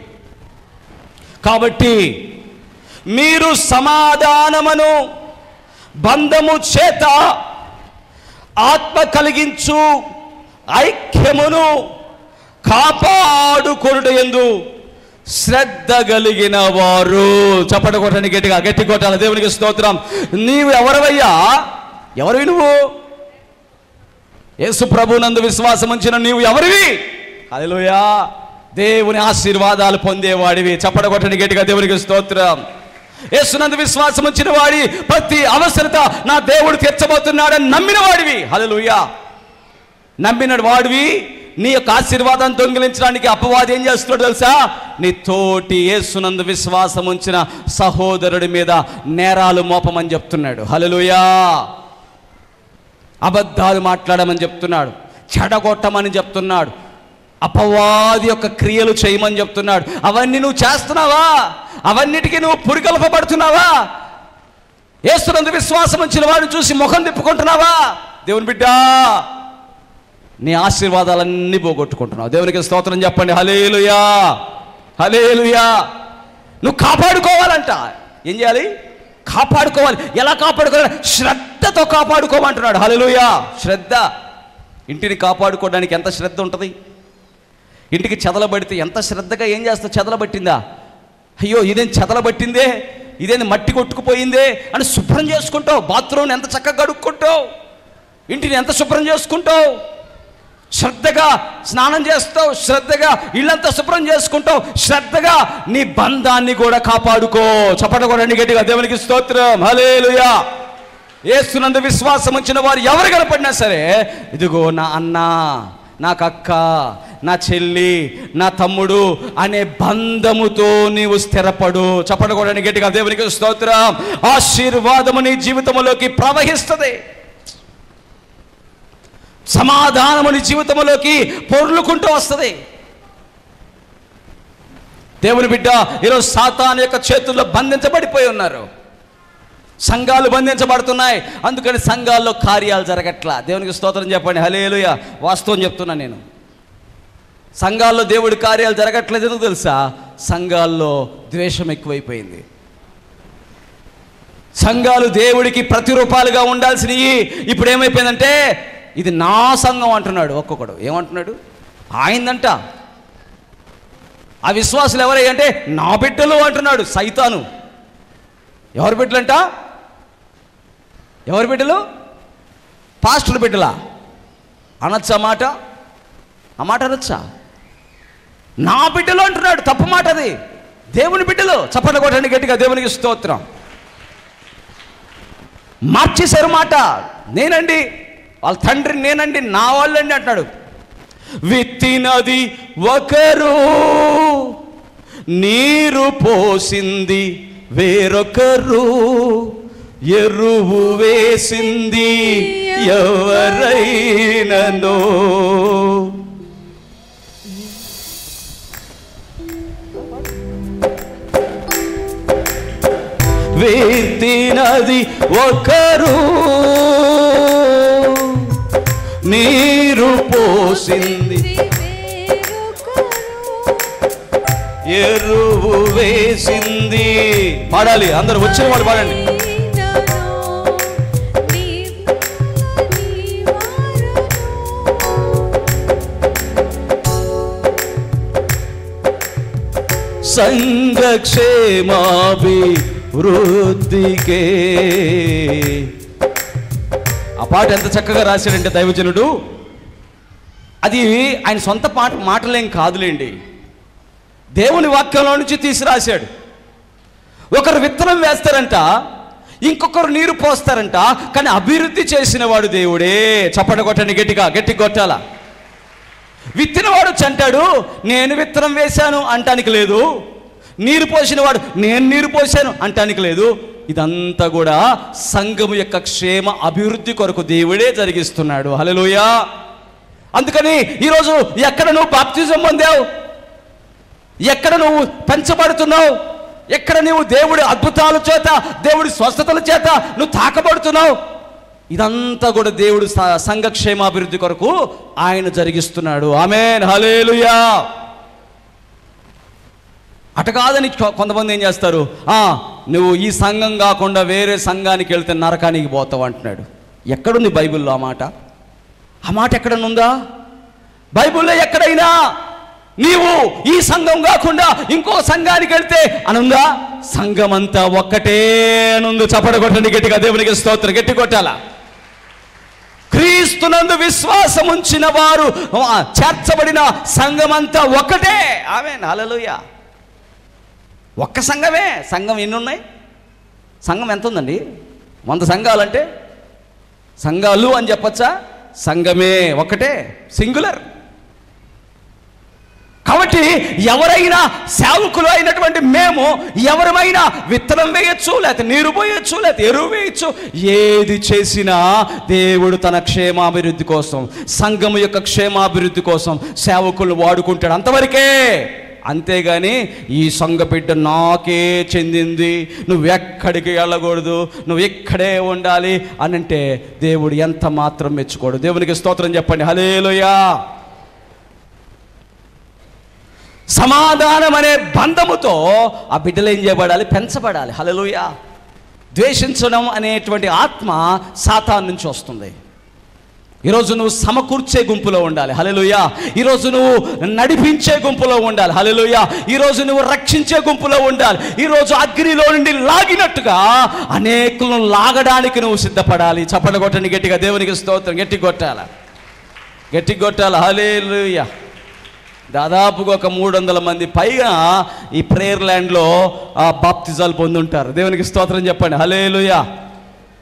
కాబట్టి మీరు సమాధానమును బంధము చేత ఆత్మ కలిగించు ఐక్యమును కాపాడుకొనుట యందు శ్రద్ధ కలిగిన వారు. చప్పట కొట్టండి గట్టిగా, గట్టి కొట్టాలి. దేవునికి స్తోత్రం. నీవు ఎవరవయ్యా? ఎవరివి నువ్వు? యేసు ప్రభునందు విశ్వాసం ఉంచిన నీవు ఎవరివి? హల్లెలూయా. దేవుని ఆశీర్వాదాలు పొందేవాడివి. చప్పట కొట్టండి గట్టిగా, దేవునికి స్తోత్రం. యేసునందు విశ్వాసం ఉంచిన వాడి ప్రతి అవసరత నా దేవుడు తీర్చబోతున్నాడని నమ్మిన వాడివి. హల్లెలూయా. నమ్మిన వాడివి నీ యొక్క ఆశీర్వాదాన్ని దొంగిలించడానికి అపవాది ఏం చేస్తున్నాడు తెలుసా? నీ తోటి యేసునందు విశ్వాసం ఉంచిన సహోదరుడి మీద నేరాలు మోపమని చెప్తున్నాడు. హల్లెలూయా. అబద్ధాలు మాట్లాడమని చెప్తున్నాడు, చెడగొట్టమని చెప్తున్నాడు, అపవాది యొక్క క్రియలు చేయమని చెప్తున్నాడు. అవన్నీ నువ్వు చేస్తున్నావా? అవన్నిటికీ నువ్వు పురికల్పబడుతున్నావా? యేసునందు విశ్వాసం ఉంచిన వాడిని చూసి ముఖం తిప్పుకుంటున్నావా? దేవుని బిడ్డ, నీ ఆశీర్వాదాలన్నీ పోగొట్టుకుంటున్నావు. దేవునికి స్తోత్రం చెప్పండి. హల్లెలూయా, హల్లెలూయా. నువ్వు కాపాడుకోవాలంట. ఏం చేయాలి? కాపాడుకోవాలి. ఎలా కాపాడుకోవాలి? శ్రద్ధతో కాపాడుకోమంటున్నాడు. హల్లెలూయా. శ్రద్ధ. ఇంటిని కాపాడుకోవడానికి ఎంత శ్రద్ధ ఉంటుంది? ఇంటికి చెదలబడితే ఎంత శ్రద్ధగా ఏం చేస్తావు? చెదలబట్టిందా, అయ్యో ఇదేం చెదలబట్టిందే, ఇదేంది మట్టి కొట్టుకుపోయిందే అని శుభ్రం చేసుకుంటావు. బాత్రూమ్ని ఎంత చక్కగా కడుక్కుంటావు, ఇంటిని ఎంత శుభ్రం చేసుకుంటావు. శ్రద్ధగా స్నానం చేస్తావు, శ్రద్ధగా ఇళ్ళంతా శుభ్రం చేసుకుంటావు, శ్రద్ధగా నీ బంధాన్ని కూడా కాపాడుకో. చప్పటకొడండి గట్టిగా. దేవునికి స్తోత్రం. హల్లెలూయా. యేసునందు విశ్వాసం ఉంచిన వారు ఎవరు కనపడినా సరే, ఇదిగో నా అన్న, నాకు అక్క, నా చెల్లి, నా తమ్ముడు అనే బంధముతో నీవు స్థిరపడు. చప్పటకొడండి గట్టిగా. దేవునికి స్తోత్రం. ఆశీర్వాదము నీ జీవితంలోకి ప్రవహిస్తుంది. సమాధానము నీ జీవితంలోకి పొర్లుకుంటూ వస్తుంది. దేవుని బిడ్డ, ఈరోజు సాతాను యొక్క చేతుల్లో బంధించబడిపోయి ఉన్నారు. సంఘాలు బంధించబడుతున్నాయి. అందుకని సంఘాల్లో కార్యాలు జరగట్లా. దేవునికి స్తోత్రం చెప్పండి. హల్లెలూయా. వాస్తవం చెప్తున్నా నేను. సంఘాల్లో దేవుడి కార్యాలు జరగట్లేదు. ఎందుకు తెలుసా? సంఘాల్లో ద్వేషం ఎక్కువైపోయింది. సంఘాలు దేవుడికి ప్రతిరూపాలుగా ఉండాల్సినవి ఇప్పుడు ఏమైపోయిందంటే, ఇది నా సంఘం అంటున్నాడు. ఒక్కొక్కడు ఏమంటున్నాడు? ఆయనంట. ఆ విశ్వాసులు ఎవరంటే నా బిడ్డలు అంటున్నాడు సైతాను. ఎవరి బిడ్డలంట? ఎవరి బిడ్డలు? పాస్టర్ బిడ్డలా? అనొచ్చా మాట? ఆ మాట అనొచ్చా? నా బిడ్డలు అంటున్నాడు. తప్పు మాట అది. దేవుని బిడ్డలు. చప్పట్లు కొట్టండి గట్టిగా. దేవునికి స్తోత్రం. మార్చేశారు మాట. నేనండి, వాళ్ళ తండ్రి నేనండి, నా వాళ్ళండి అంటున్నాడు. విత్తినది ఒకరు, నీరు పోసింది వేరొకరు, ఎరువు వేసింది ఎవరైనను. విత్తినది ఒకరు, నీరు పోసింది, ఎరువు వేసింది. పాడాలి అందరూ, వచ్చిన వాళ్ళు పాడండి. సంఘక్షేమాభివృద్ధికే. ఆ పాట ఎంత చక్కగా రాశాడంటే దైవజనుడు. అది ఆయన సొంత మాటలేం కాదులేండి, దేవుని వాక్యంలో నుంచి తీసి రాశాడు. ఒకరు విత్తనం వేస్తారంట, ఇంకొకరు నీరు పోస్తారంట, కానీ అభివృద్ధి చేసిన వాడు దేవుడే. చప్పట కొట్టండి గట్టిగా, గట్టి కొట్టాల. విత్తినవాడు అంటాడు నేను విత్తనం వేశాను అంటానికి లేదు, నీరు పోసిన వాడు నేను నీరు పోశాను అంటానికి లేదు. ఇదంతా కూడా సంఘము యొక్క క్షేమ అభివృద్ధి కొరకు దేవుడే జరిగిస్తున్నాడు. హల్లెలూయా. అందుకని ఈరోజు ఎక్కడ నువ్వు బాప్తిజం పొందావు, ఎక్కడ నువ్వు పెంచబడుతున్నావు, ఎక్కడ నువ్వు దేవుడి అద్భుతాల చేత, దేవుడి స్వస్థతల చేత నువ్వు తాకబడుతున్నావు, ఇదంతా కూడా దేవుడు సంఘక్షేమాభివృద్ధి కొరకు ఆయన జరిగిస్తున్నాడు. ఆమేన్. హల్లెలూయా. అట కాదని కొంతమంది ఏం చేస్తారు, నువ్వు ఈ సంఘం కాకుండా వేరే సంఘానికి వెళ్తే నరకానికి పోతావు అంటున్నాడు. ఎక్కడుంది బైబిల్లో ఆ మాట? ఆ మాట ఎక్కడనుందా? బైబిల్లో ఎక్కడైనా నీవు ఈ సంఘం కాకుండా ఇంకో సంఘానికి వెళ్తే అనుందా? సంఘం అంతా ఒక్కటే అనుంది. చప్పట కొట్టండి గట్టిగా. దేవునికి స్తోత్రం. గట్టి కొట్టాల. క్రీస్తునందు విశ్వాసం ఉంచిన వారు చేర్చబడిన సంఘం అంతా ఒక్కటే. ఆమేన్. హల్లెలూయా. ఒక్క సంఘమే. సంఘం ఎన్ని ఉన్నాయి? సంఘం ఎంత ఉందండి? 100 సంఘాలంటే సంఘాలు అని చెప్పచ్చా? సంఘమే ఒకటే, సింగులర్. కాబట్టి ఎవరైనా సేవకులు అయినటువంటి మేము ఎవరమైనా విత్తనం వేయచ్చు, లేకపోతే నీరు పోయచ్చు, లేకపోతే ఎరువు వేయచ్చు. ఏది చేసినా దేవుడు తన క్షేమాభివృద్ధి కోసం, సంఘం యొక్క క్షేమాభివృద్ధి కోసం సేవకులను వాడుకుంటాడు, అంతవరకే. అంతేగాని ఈ సంఘ బిడ్డ నాకే చెందింది, నువ్వెక్కడికి వెళ్ళకూడదు, నువ్వు ఇక్కడే ఉండాలి అని అంటే దేవుడు ఎంత మాత్రం మెచ్చుకోడు. దేవునికి స్తోత్రం చెప్పండి, హల్లెలూయా. సమాధానం అనే బంధముతో ఆ బిడ్డలు ఏం చేయబడాలి? పెంచబడాలి. హల్లెలూయా. ద్వేషించడం అనేటువంటి ఆత్మ సాతాను నుంచి వస్తుంది. ఈరోజు నువ్వు సమకూర్చే గుంపులో ఉండాలి. హల్లెలూయా. ఈరోజు నువ్వు నడిపించే గుంపులో ఉండాలి. హల్లెలూయా. ఈరోజు నువ్వు రక్షించే గుంపులో ఉండాలి. ఈరోజు అగ్నిలో నుండి లాగినట్టుగా అనేకులను లాగడానికి నువ్వు సిద్ధపడాలి. చప్పట్లు కొట్టండి గట్టిగా, దేవునికి స్తోత్రం. గట్టి కొట్టాలి, గట్టి కొట్టాలి. హల్లెలూయా. దాదాపుగా ఒక 300 మంది పైగా ఈ ప్రేయర్ ల్యాండ్లో బాప్తిజాలు పొందుంటారు. దేవునికి స్తోత్రం చెప్పండి, హల్లెలూయా.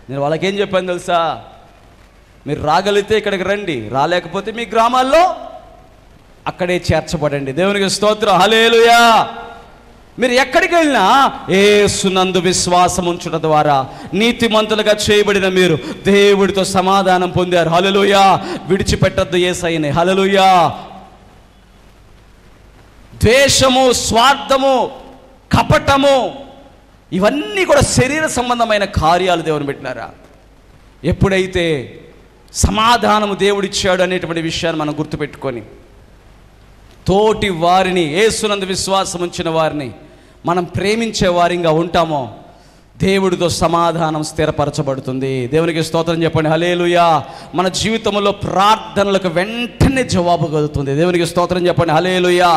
నేను వాళ్ళకేం చెప్పాను తెలుసా? మీరు రాగలిగితే ఇక్కడికి రండి, రాలేకపోతే మీ గ్రామాల్లో అక్కడే చేర్చబడండి. దేవునికి స్తోత్రం, హల్లెలూయా. మీరు ఎక్కడికి వెళ్ళినా యేసునందు విశ్వాసం ఉంచుట ద్వారా నీతిమంతులుగా చేయబడిన మీరు దేవుడితో సమాధానం పొందారు. హల్లెలూయా. విడిచిపెట్టద్దు యేసయ్యని. హల్లెలూయా. ద్వేషము, స్వార్థము, కపటము ఇవన్నీ కూడా శరీర సంబంధమైన కార్యాలు. దేవుని పెట్టినారా? ఎప్పుడైతే సమాధానము దేవుడిచ్చాడు అనేటువంటి విషయాన్ని మనం గుర్తుపెట్టుకొని తోటి వారిని, యేసునందు విశ్వాసం ఉంచిన వారిని మనం ప్రేమించే వారిగా ఉంటామో దేవుడితో సమాధానం స్థిరపరచబడుతుంది. దేవునికి స్తోత్రం చెప్పండి, హల్లెలూయా. మన జీవితంలో ప్రార్థనలకు వెంటనే జవాబు కలుగుతుంది. దేవునికి స్తోత్రం చెప్పండి, హల్లెలూయా.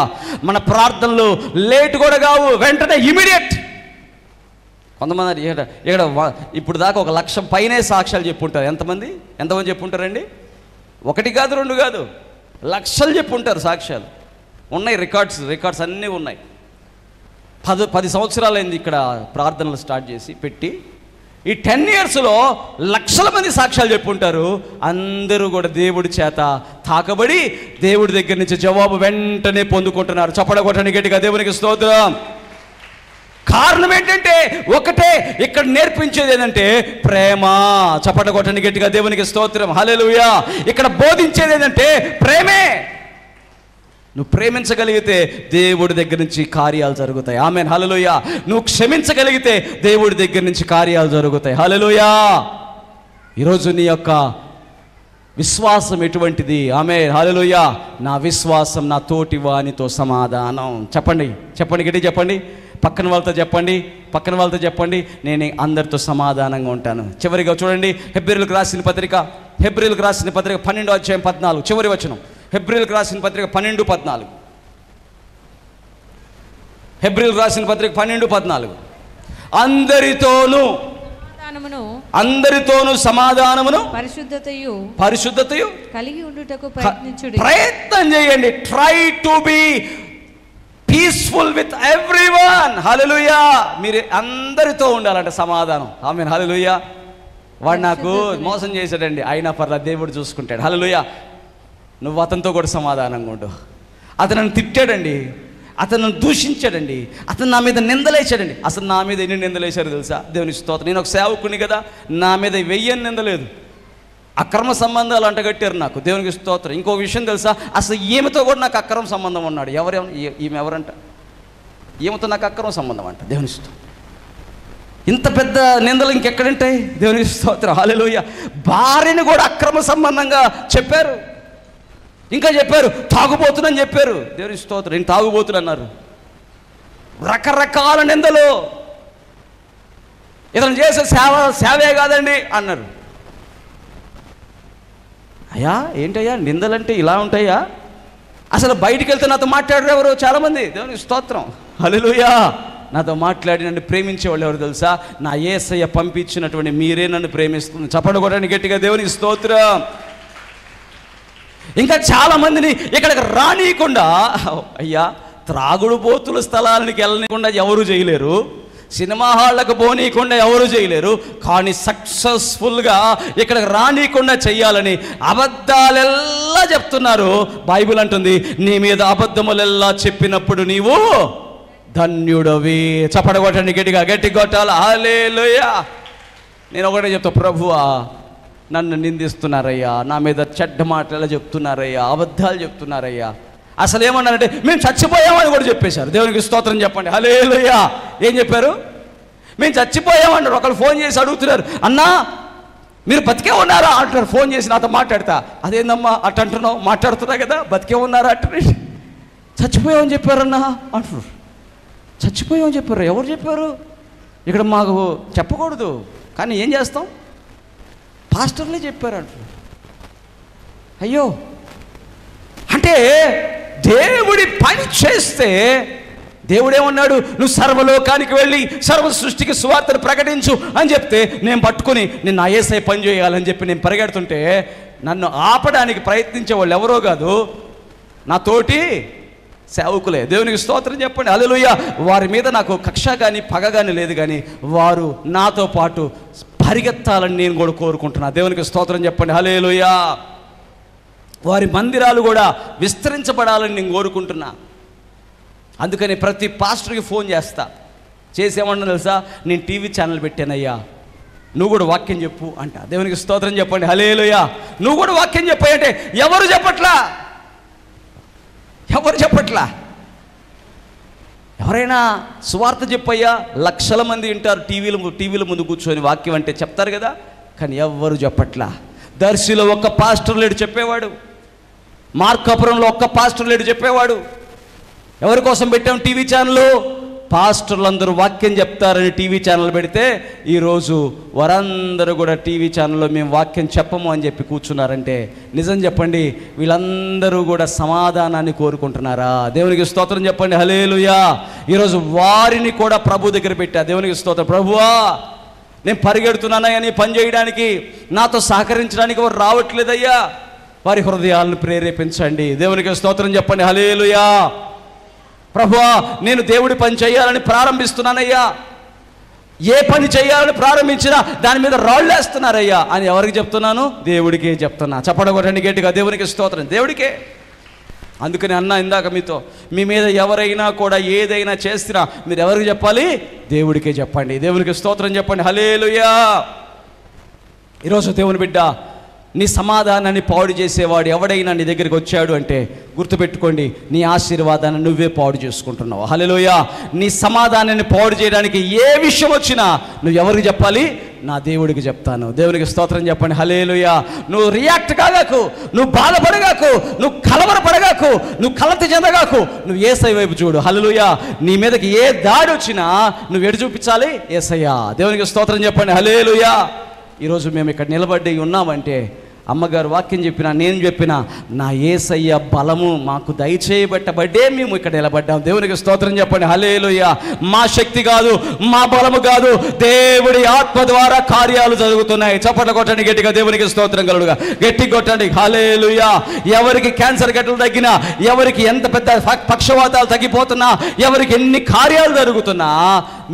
మన ప్రార్థనలు లేట్ కూడా కావు, వెంటనే ఇమీడియట్. కొంతమంది ఇక్కడ ఇప్పుడు దాకా 1,00,000 పైనే సాక్ష్యాలు చెప్పుంటారు. ఎంతమంది చెప్పుంటారండి? 1 కాదు, 2 కాదు, లక్షలు చెప్పుంటారు సాక్ష్యాలు. ఉన్నాయి, రికార్డ్స్ అన్నీ ఉన్నాయి. 10 సంవత్సరాలైంది ఇక్కడ ప్రార్థనలు స్టార్ట్ చేసి పెట్టి. ఈ 10 yearsలో లక్షల మంది సాక్ష్యాలు చెప్పుంటారు. అందరూ కూడా దేవుడి చేత తాకబడి దేవుడి దగ్గర నుంచి జవాబు వెంటనే పొందుకుంటున్నారు. చప్పట్లు కొట్టండి గట్టిగా, దేవునికి స్తోత్రం. కారణం ఏంటంటే ఒకటే, ఇక్కడ నేర్పించేది ఏంటంటే ప్రేమ. చప్పట్లు కొట్టండి గట్టిగా, దేవునికి స్తోత్రం, హల్లెలూయా. ఇక్కడ బోధించేది ఏంటంటే ప్రేమే. నువ్వు ప్రేమించగలిగితే దేవుడి దగ్గర నుంచి కార్యాలు జరుగుతాయి. ఆమేన్, హల్లెలూయా. నువ్వు క్షమించగలిగితే దేవుడి దగ్గర నుంచి కార్యాలు జరుగుతాయి. హల్లెలూయా. ఈరోజు నీ యొక్క విశ్వాసం ఎటువంటిది? ఆమేన్, హల్లెలూయా. నా విశ్వాసం నా తోటి వానితో సమాధానం. చెప్పండి గట్టి చెప్పండి. పక్కన వాళ్ళతో చెప్పండి, నేను అందరితో సమాధానంగా ఉంటాను. చివరిగా చూడండి, హెబ్రీయులకు రాసిన పత్రిక 12వ అధ్యాయం 14 చివరి వచనం. హెబ్రీయులకు రాసిన పత్రిక 12:14. హెబ్రీయులకు రాసిన పత్రిక 12:14. అందరితోనూ సమాధానమును పరిశుద్ధతయు కలిగి ఉండుటకు ప్రయత్నం చేయండి. Try to be peaceful with everyone. Hallelujah. మీరు అందరితో ఉండాలంటే సమాధానం. ఆమేన్, హల్లెలూయా. వాడు నాకు మోసం చేశాడండి, అయినా పర్లేదు, దేవుడు చూసుకుంటాడు. హల్లెలూయా. నువ్వు అతనితో కూడా సమాధానంగా ఉండు. అతను నన్ను తిట్టాడండి, అతను నన్ను దూషించాడండి, అతను నా మీద నిందలేశాడండి. అసలు నా మీద ఎన్ని నిందలేశారు తెలుసా? దేవుని స్తోత్రం. నేను ఒక సేవకుని కదా, నా మీద 1000 నిందలేదు. అక్రమ సంబంధాలు అంటగట్టారు నాకు. దేవునికి స్తోత్రం. ఇంకో విషయం తెలుసా? అసలు ఈమెతో కూడా నాకు అక్రమ సంబంధం ఉన్నాడు. ఈమె ఎవరంట? ఈమెతో నాకు అక్రమ సంబంధం అంట. దేవుని స్తోత్రం. ఇంత పెద్ద నిందలు ఇంకెక్కడుంటాయి? దేవునికి స్తోత్రం, హల్లెలూయా. భార్యని కూడా అక్రమ సంబంధంగా చెప్పారు. ఇంకా చెప్పారు తాగుబోతునని చెప్పారు. దేవుని స్తోత్రం. నేను తాగుబోతులు అన్నారు. రకరకాల నిందలు. ఇతను చేసే సేవే కాదండి అన్నారు. అయ్యా ఏంటయ్యా నిందలంటే ఇలా ఉంటాయా? అసలు బయటికి వెళ్తే నాతో మాట్లాడరు ఎవరు? చాలామంది. దేవునికి స్తోత్రం, హల్లెలూయా. నాతో మాట్లాడి నన్ను ప్రేమించేవాళ్ళు ఎవరు తెలుసా? నా యేసయ్య పంపించినటువంటి మీరే నన్ను ప్రేమిస్తుంది. చప్పట్లు కొట్టండి గట్టిగా, దేవునికి స్తోత్రం. ఇంకా చాలామందిని ఇక్కడికి రానియకుండా, అయ్యా త్రాగుడు పోతుల స్థలానికి వెళ్ళనికుండా ఎవరు చేయలేరు, సినిమా హాళ్ళకు పోనీయకుండా ఎవరు చేయలేరు, కానీ సక్సెస్ఫుల్గా ఇక్కడికి రానీయకుండా చెయ్యాలని అబద్ధాలెల్లా చెప్తున్నారు. బైబిల్ అంటుంది, నీ మీద అబద్ధములెల్లా చెప్పినప్పుడు నీవు ధన్యుడవి. చప్పడగొట్టండి గట్టిగా, గట్టి కొట్టాలి. హల్లెలూయా. నేను ఒకటే చెప్తా, ప్రభువా నన్ను నిందిస్తున్నారయ్యా, నా మీద చెడ్డ మాటలు చెప్తున్నారయ్యా, అబద్ధాలు చెప్తున్నారయ్యా. అసలు ఏమన్నారంటే మేము చచ్చిపోయామని కూడా చెప్పేశారు. దేవునికి స్తోత్రం చెప్పండి. హల్లెలూయా. ఏం చెప్పారు? మేము చచ్చిపోయామన్నారు. ఒకరు ఫోన్ చేసి అడుగుతున్నారు, అన్నా మీరు బతికే ఉన్నారా అంటారు. ఫోన్ చేసి నాతో మాట్లాడతా, అదేందమ్మా అట్ట అంటున్నావు, మాట్లాడుతున్నా కదా, బతికే ఉన్నారా అంటే చచ్చిపోయామని చెప్పారన్నా అంటారు. చచ్చిపోయామని చెప్పారు. ఎవరు చెప్పారు? ఇక్కడ మాకు చెప్పకూడదు, కానీ ఏం చేస్తాం, పాస్టర్లే చెప్పారంటారు. అయ్యో, అంటే దేవుడి పని చేస్తే దేవుడేమన్నాడు, నువ్వు సర్వలోకానికి వెళ్ళి సర్వ సృష్టికి సువార్తను ప్రకటించు అని చెప్తే నేను పట్టుకుని నేను యేసయ్య పని చేయాలని చెప్పి నేను పరిగెడుతుంటే నన్ను ఆపడానికి ప్రయత్నించే వాళ్ళు ఎవరో కాదు, నా తోటి సేవకులే. దేవునికి స్తోత్రం చెప్పండి. హల్లెలూయా. వారి మీద నాకు కక్ష కానీ పగ కానీ లేదు, కానీ వారు నాతో పాటు పరిగెత్తాలని నేను కూడా కోరుకుంటున్నా. దేవునికి స్తోత్రం చెప్పండి. హల్లెలూయా. వారి మందిరాలు కూడా విస్తరించబడాలని నేను కోరుకుంటున్నా. అందుకని ప్రతి పాస్టర్కి ఫోన్ చేసేమన్నా తెలుసా, నేను టీవీ ఛానల్ పెట్టానయ్యా, నువ్వు కూడా వాక్యం చెప్పు అంట. దేవునికి స్తోత్రం చెప్పండి. హల్లెలూయా. నువ్వు కూడా వాక్యం చెప్పాయంటే ఎవరు చెప్పట్లా, ఎవరు చెప్పట్లా. ఎవరైనా సువార్త చెప్పయ్యా, లక్షల మంది వింటారు టీవీల ముందు కూర్చొని వాక్యం అంటే చెప్తారు కదా, కానీ ఎవరు చెప్పట్లా. దర్శిలో ఒక్క పాస్టర్ లేడు చెప్పేవాడు, మార్కాపురంలో ఒక్క పాస్టర్ లేడు చెప్పేవాడు. ఎవరి కోసం పెట్టాం టీవీ ఛానల్? పాస్టర్లు అందరూ వాక్యం చెప్తారని టీవీ ఛానల్ పెడితే ఈరోజు వారందరూ కూడా టీవీ ఛానల్లో మేము వాక్యం చెప్పము అని చెప్పి కూర్చున్నారంటే నిజం చెప్పండి, వీళ్ళందరూ కూడా సమాధానాన్ని కోరుకుంటున్నారా? దేవునికి స్తోత్రం చెప్పండి. హల్లెలూయా. ఈరోజు వారిని కూడా ప్రభు దగ్గర పెట్టా. దేవునికి స్తోత్రం. ప్రభువా నేను పరిగెడుతున్నానయ్యా నీ పని చేయడానికి, నాతో సహకరించడానికి వారు రావట్లేదయ్యా, వారి హృదయాలను ప్రేరేపించండి. దేవునికి స్తోత్రం చెప్పండి. హల్లెలూయా. ప్రభువా నేను దేవుడి పని చేయాలని ప్రారంభిస్తున్నానయ్యా, ఏ పని చేయాలని ప్రారంభించినా దాని మీద రాళ్ళు వేస్తున్నారయ్యా అని ఎవరికి చెప్తున్నాను? దేవుడికే చెప్తున్నా. చప్పడగొట్టండి గట్టిగా. దేవునికి స్తోత్రం. దేవుడికే. అందుకని అన్నా ఇందాక మీతో, మీ మీద ఎవరైనా కూడా ఏదైనా చేసినా మీరు ఎవరికి చెప్పాలి? దేవుడికే చెప్పండి. దేవునికి స్తోత్రం చెప్పండి. హల్లెలూయా. ఈరోజు దేవుని బిడ్డ, నీ సమాధానాన్ని పాడు చేసేవాడు ఎవడైనా నీ దగ్గరికి వచ్చాడు అంటే గుర్తుపెట్టుకోండి, నీ ఆశీర్వాదాన్ని నువ్వే పాడు చేసుకుంటున్నావు. హల్లెలూయా. నీ సమాధానాన్ని పాడు చేయడానికి ఏ విషయం వచ్చినా నువ్వు ఎవరికి చెప్పాలి? నా దేవుడికి చెప్తాను. దేవునికి స్తోత్రం చెప్పండి. హల్లెలూయా. నువ్వు రియాక్ట్ కాగాకు, నువ్వు బాధపడగాకు, నువ్వు కలవరపడగాకు, నువ్వు కలత చెందగాకు, నువ్వు యేసయ్య వైపు చూడు. హల్లెలూయా. నీ మీదకి ఏ దాడి వచ్చినా నువ్వు ఎటు చూపించాలి? యేసయ్య. దేవునికి స్తోత్రం చెప్పండి. హల్లెలూయా. ఈరోజు మేము ఇక్కడ నిలబడి ఉన్నామంటే అమ్మగారు వాక్యం చెప్పినా నేను చెప్పినా నా యేసయ్య బలము మాకు దయచేయబట్టబడ్డే మేము ఇక్కడ నిలబడ్డాం. దేవునికి స్తోత్రం చెప్పండి. హల్లెలూయా. మా శక్తి కాదు, మా బలము కాదు, దేవుడి ఆత్మ ద్వారా కార్యాలు జరుగుతున్నాయి. చప్పట్లు కొట్టండి గట్టిగా. దేవునికి స్తోత్రం కలుగుగా. గట్టి కొట్టండి. హల్లెలూయా. ఎవరికి క్యాన్సర్ గడ్డలు తగ్గినా, ఎవరికి ఎంత పెద్ద పక్షవాతాలు తగ్గిపోతున్నా, ఎవరికి ఎన్ని కార్యాలు జరుగుతున్నా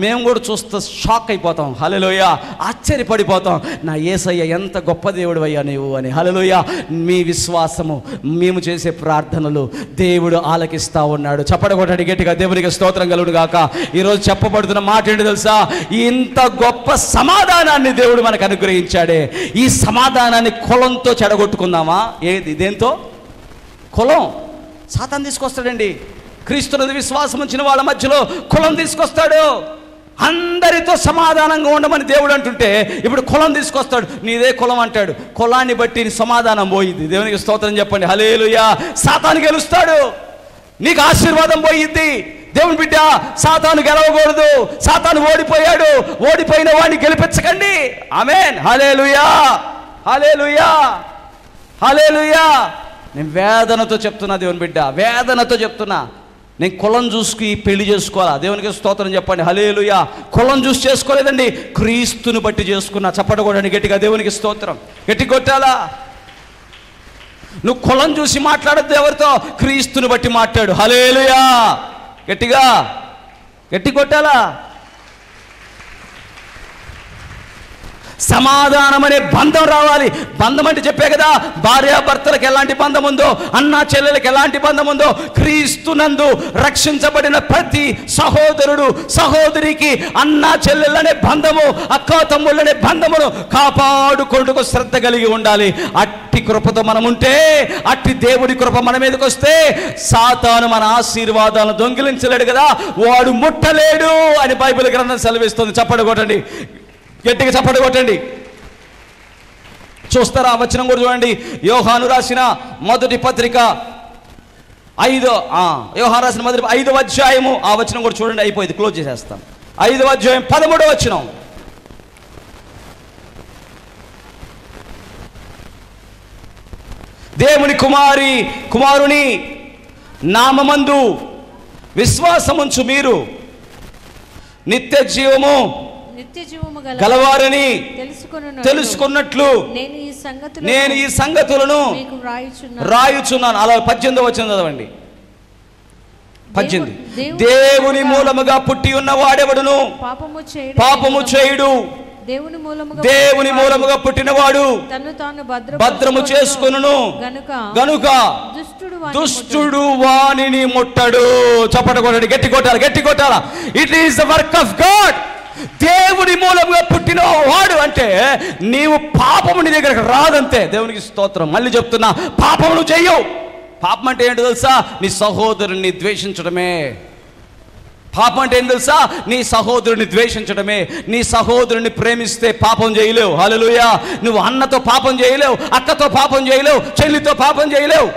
మేము కూడా చూస్తూ షాక్ అయిపోతాం. హల్లెలూయా. ఆశ్చర్యపడిపోతాం. నా యేసయ్య ఎంత గొప్ప దేవుడివయ్యా నీవు అని. హల్లెలూయా. మీ విశ్వాసము, మేము చేసే ప్రార్థనలు దేవుడు ఆలకిస్తా ఉన్నాడు. చప్పడగొట్టండి గట్టిగా. దేవునికి స్తోత్రం కలుగును గాక. ఈరోజు చెప్పబడుతున్న మాట ఏంటి తెలుసా? ఇంత గొప్ప సమాధానాన్ని దేవుడు మనకు అనుగ్రహించాడే. ఈ సమాధానాన్ని కులంతో చెడగొట్టుకుందామా? ఏది? దేంతో? కులం. సాతాను తీసుకొస్తాడండి. క్రీస్తునది విశ్వాసం ఉంచిన వాళ్ళ మధ్యలో కులం తీసుకొస్తాడు. అందరితో సమాధానంగా ఉండమని దేవుడు అంటుంటే ఇప్పుడు కులం తీసుకొస్తాడు. నీదే కులం అంటాడు. కులాన్ని బట్టి సమాధానం పోయింది. దేవునికి స్తోత్రం చెప్పండి. హల్లెలూయా. సాతాను గెలుస్తాడు, నీకు ఆశీర్వాదం పోయింది. దేవుని బిడ్డ, సాతాను గెలవకూడదు. సాతాను ఓడిపోయాడు. ఓడిపోయిన వాడిని గెలిపించకండి. ఆమేన్. హల్లెలూయా. హల్లెలూయా. హల్లెలూయా. నేను వేదనతో చెప్తున్నా దేవుని బిడ్డ, వేదనతో చెప్తున్నా. నేను కులం చూసుకు పెళ్లి చేసుకోవాలా? దేవునికి స్తోత్రం చెప్పండి. హల్లెలూయా. కులం చూసి చేసుకోలేదండి, క్రీస్తుని బట్టి చేసుకున్నా. చప్పటగొట్టండి గట్టిగా. దేవునికి స్తోత్రం. గట్టి కొట్టాలా? నువ్వు కులం చూసి మాట్లాడద్దు ఎవరితో, క్రీస్తుని బట్టి మాట్లాడు. హల్లెలూయా. గట్టిగా. గట్టి కొట్టాలా? సమాధానం అనే బంధం రావాలి. బంధం అంటే చెప్పే కదా, భార్యాభర్తలకు ఎలాంటి బంధం ఉందో, అన్నా చెల్లెలకు ఎలాంటి బంధం ఉందో, క్రీస్తునందు రక్షించబడిన ప్రతి సహోదరుడు సహోదరికి అన్నా చెల్లెలనే బంధము, అక్కా తమ్ముళ్ళనే బంధమును కాపాడుకొందుకు శ్రద్ధ కలిగి ఉండాలి. అట్టి కృపతో మనం ఉంటే, అట్టి దేవుడి కృప మన మీదకి వస్తే, సాతాను మన ఆశీర్వాదాలను దొంగిలించలేడు కదా, వాడు ముట్టలేడు అని బైబిల్ గ్రంథం సెలవిస్తుంది. చప్పటి కొట్టండి, గట్టిగా చప్పటి కొట్టండి. చూస్తారా ఆ వచనం కూడా చూడండి. యోహాను రాసిన మొదటి పత్రిక యోహాను రాసిన మొదటి 5వ అధ్యాయము ఆ వచనం కూడా చూడండి. అయిపోయింది, క్లోజ్ చేసేస్తాం. 5వ అధ్యాయం 13వ వచనం. దేవుని కుమారుని నామమందు విశ్వాసముంచు మీరు నిత్య జీవము గలవారని తెలుసుకున్నట్లు నేను ఈ సంగతులను రాయుచున్నాను. అలా 18వ వచనం చదవండి. 18. దేవుని మూలముగా పుట్టి ఉన్న వాడెవడును పాపము చేయుడు, దేవుని మూలముగా పుట్టినవాడు భద్రము చేసుకొనును గనుక దుష్టుడు వానిని ముట్టడు. చప్పట కొట్టండి, గట్టి కొట్టాలి, గట్టి కొట్టాలా. It is the work of God. దేవుని మూలంగా పుట్టిన వాడు అంటే నీవు పాపము నీ దగ్గరకు రాదంతే. దేవునికి స్తోత్రం. మళ్ళీ చెప్తున్నా, పాపము నువ్వు చెయ్యవు. పాపం అంటే ఏంటో తెలుసా? నీ సహోదరుని ద్వేషించడమే. పాపం అంటే ఏంటి తెలుసా? నీ సహోదరుని ద్వేషించడమే. నీ సహోదరుని ప్రేమిస్తే పాపం చేయలేవు. హల్లెలూయా. నువ్వు అన్నతో పాపం చేయలేవు, అక్కతో పాపం చేయలేవు, చెల్లితో పాపం చేయలేవు.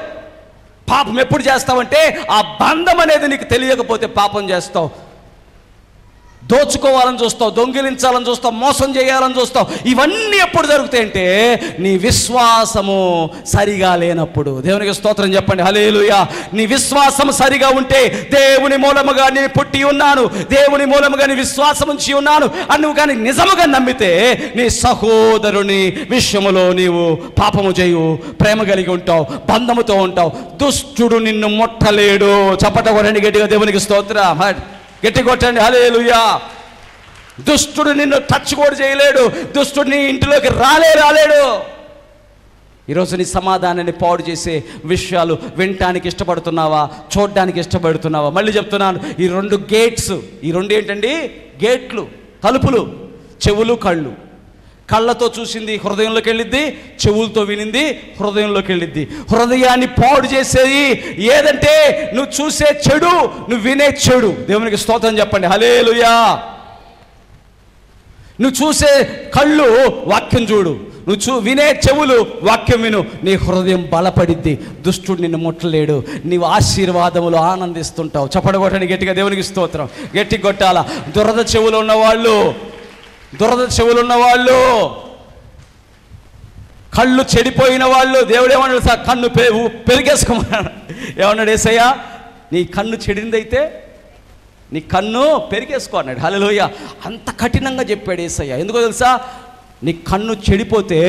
పాపం ఎప్పుడు చేస్తావంటే ఆ బంధం అనేది నీకు తెలియకపోతే పాపం చేస్తావు. దోచుకోవాలని చూస్తావు, దొంగిలించాలని చూస్తావు, మోసం చేయాలని చూస్తావు. ఇవన్నీ ఎప్పుడు జరుగుతాయంటే నీ విశ్వాసము సరిగా లేనప్పుడు. దేవునికి స్తోత్రం చెప్పండి, హల్లెలూయా. నీ విశ్వాసం సరిగా ఉంటే, దేవుని మూలముగా నేను పుట్టి ఉన్నాను, దేవుని మూలముగా నీ విశ్వాసం ఉంచి ఉన్నాను అని నువ్వు కానీ నిజముగా నమ్మితే నీ సహోదరుని విషయములో నీవు పాపము చేయు, ప్రేమ కలిగి ఉంటావు, బంధముతో ఉంటావు. దుష్టుడు నిన్ను ముట్టలేడు. చప్పట కొట్టండి గట్టిగా, దేవునికి స్తోత్రం. గట్టి కొట్టండి, హల్లెలూయా. దుష్టుడు నిన్ను టచ్ కూడా చేయలేడు, దుష్టుడు నీ ఇంటిలోకి రాలేడు. ఈరోజు నీ సమాధానాన్ని పాడు చేసే విషయాలు వినటానికి ఇష్టపడుతున్నావా, చూడడానికి ఇష్టపడుతున్నావా? మళ్ళీ చెప్తున్నాను, ఈ 2 గేట్స్, ఈ 2 ఏంటండి? గేట్లు, తలుపులు. చెవులు, కళ్ళు. కళ్ళతో చూసింది హృదయంలోకి వెళ్ళిద్ది, చెవులతో వినింది హృదయంలోకి వెళ్ళిద్ది. హృదయాన్ని పాడు చేసేది ఏదంటే నువ్వు చూసే చెడు, నువ్వు వినే చెడు. దేవునికి స్తోత్రం చెప్పండి, హల్లెలూయా. నువ్వు చూసే కళ్ళు వాక్యం చూడు, నువ్వు వినే చెవులు వాక్యం విను, నీ హృదయం బలపడిద్ది. దుష్టుడు నిన్ను ముట్టలేడు, నీవు ఆశీర్వాదములు ఆనందిస్తుంటావు. చప్పడగొట్టండి గట్టిగా, దేవునికి స్తోత్రం. గట్టి కొట్టాల. దురద చెవులు ఉన్నవాళ్ళు, కళ్ళు చెడిపోయిన వాళ్ళు, దేవుడు ఏమన్నాడు సార్? కన్ను పెరిగేసుకోమన్నాడు. ఏమన్నాడు యేసయ్య? నీ కన్ను చెడిందైతే నీ కన్ను పెరిగేసుకో అన్నాడు. హల్లెలూయా. అంత కఠినంగా చెప్పాడు యేసయ్య. ఎందుకో తెలుసా? నీ కన్ను చెడిపోతే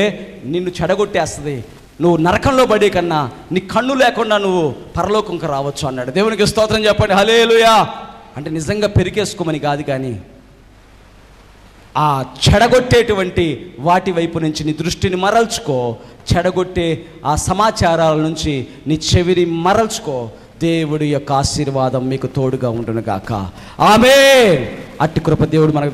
నిన్ను చెడగొట్టేస్తుంది. నువ్వు నరకంలో పడే కన్నా నీ కన్ను లేకుండా నువ్వు పరలోకంకి రావచ్చు అన్నాడు. దేవునికి స్తోత్రం చెప్పండి, హల్లెలూయా. అంటే నిజంగా పెరిగేసుకోమని కాదు, కానీ ఆ చెడగొట్టేటువంటి వాటి వైపు నుంచి నీ దృష్టిని మరల్చుకో. చెడగొట్టే ఆ సమాచారాల నుంచి నీ చెవిని మరల్చుకో. దేవుడి యొక్క ఆశీర్వాదం మీకు తోడుగా ఉండును గాక. ఆమేన్. అట్టి కృప దేవుడు మనకు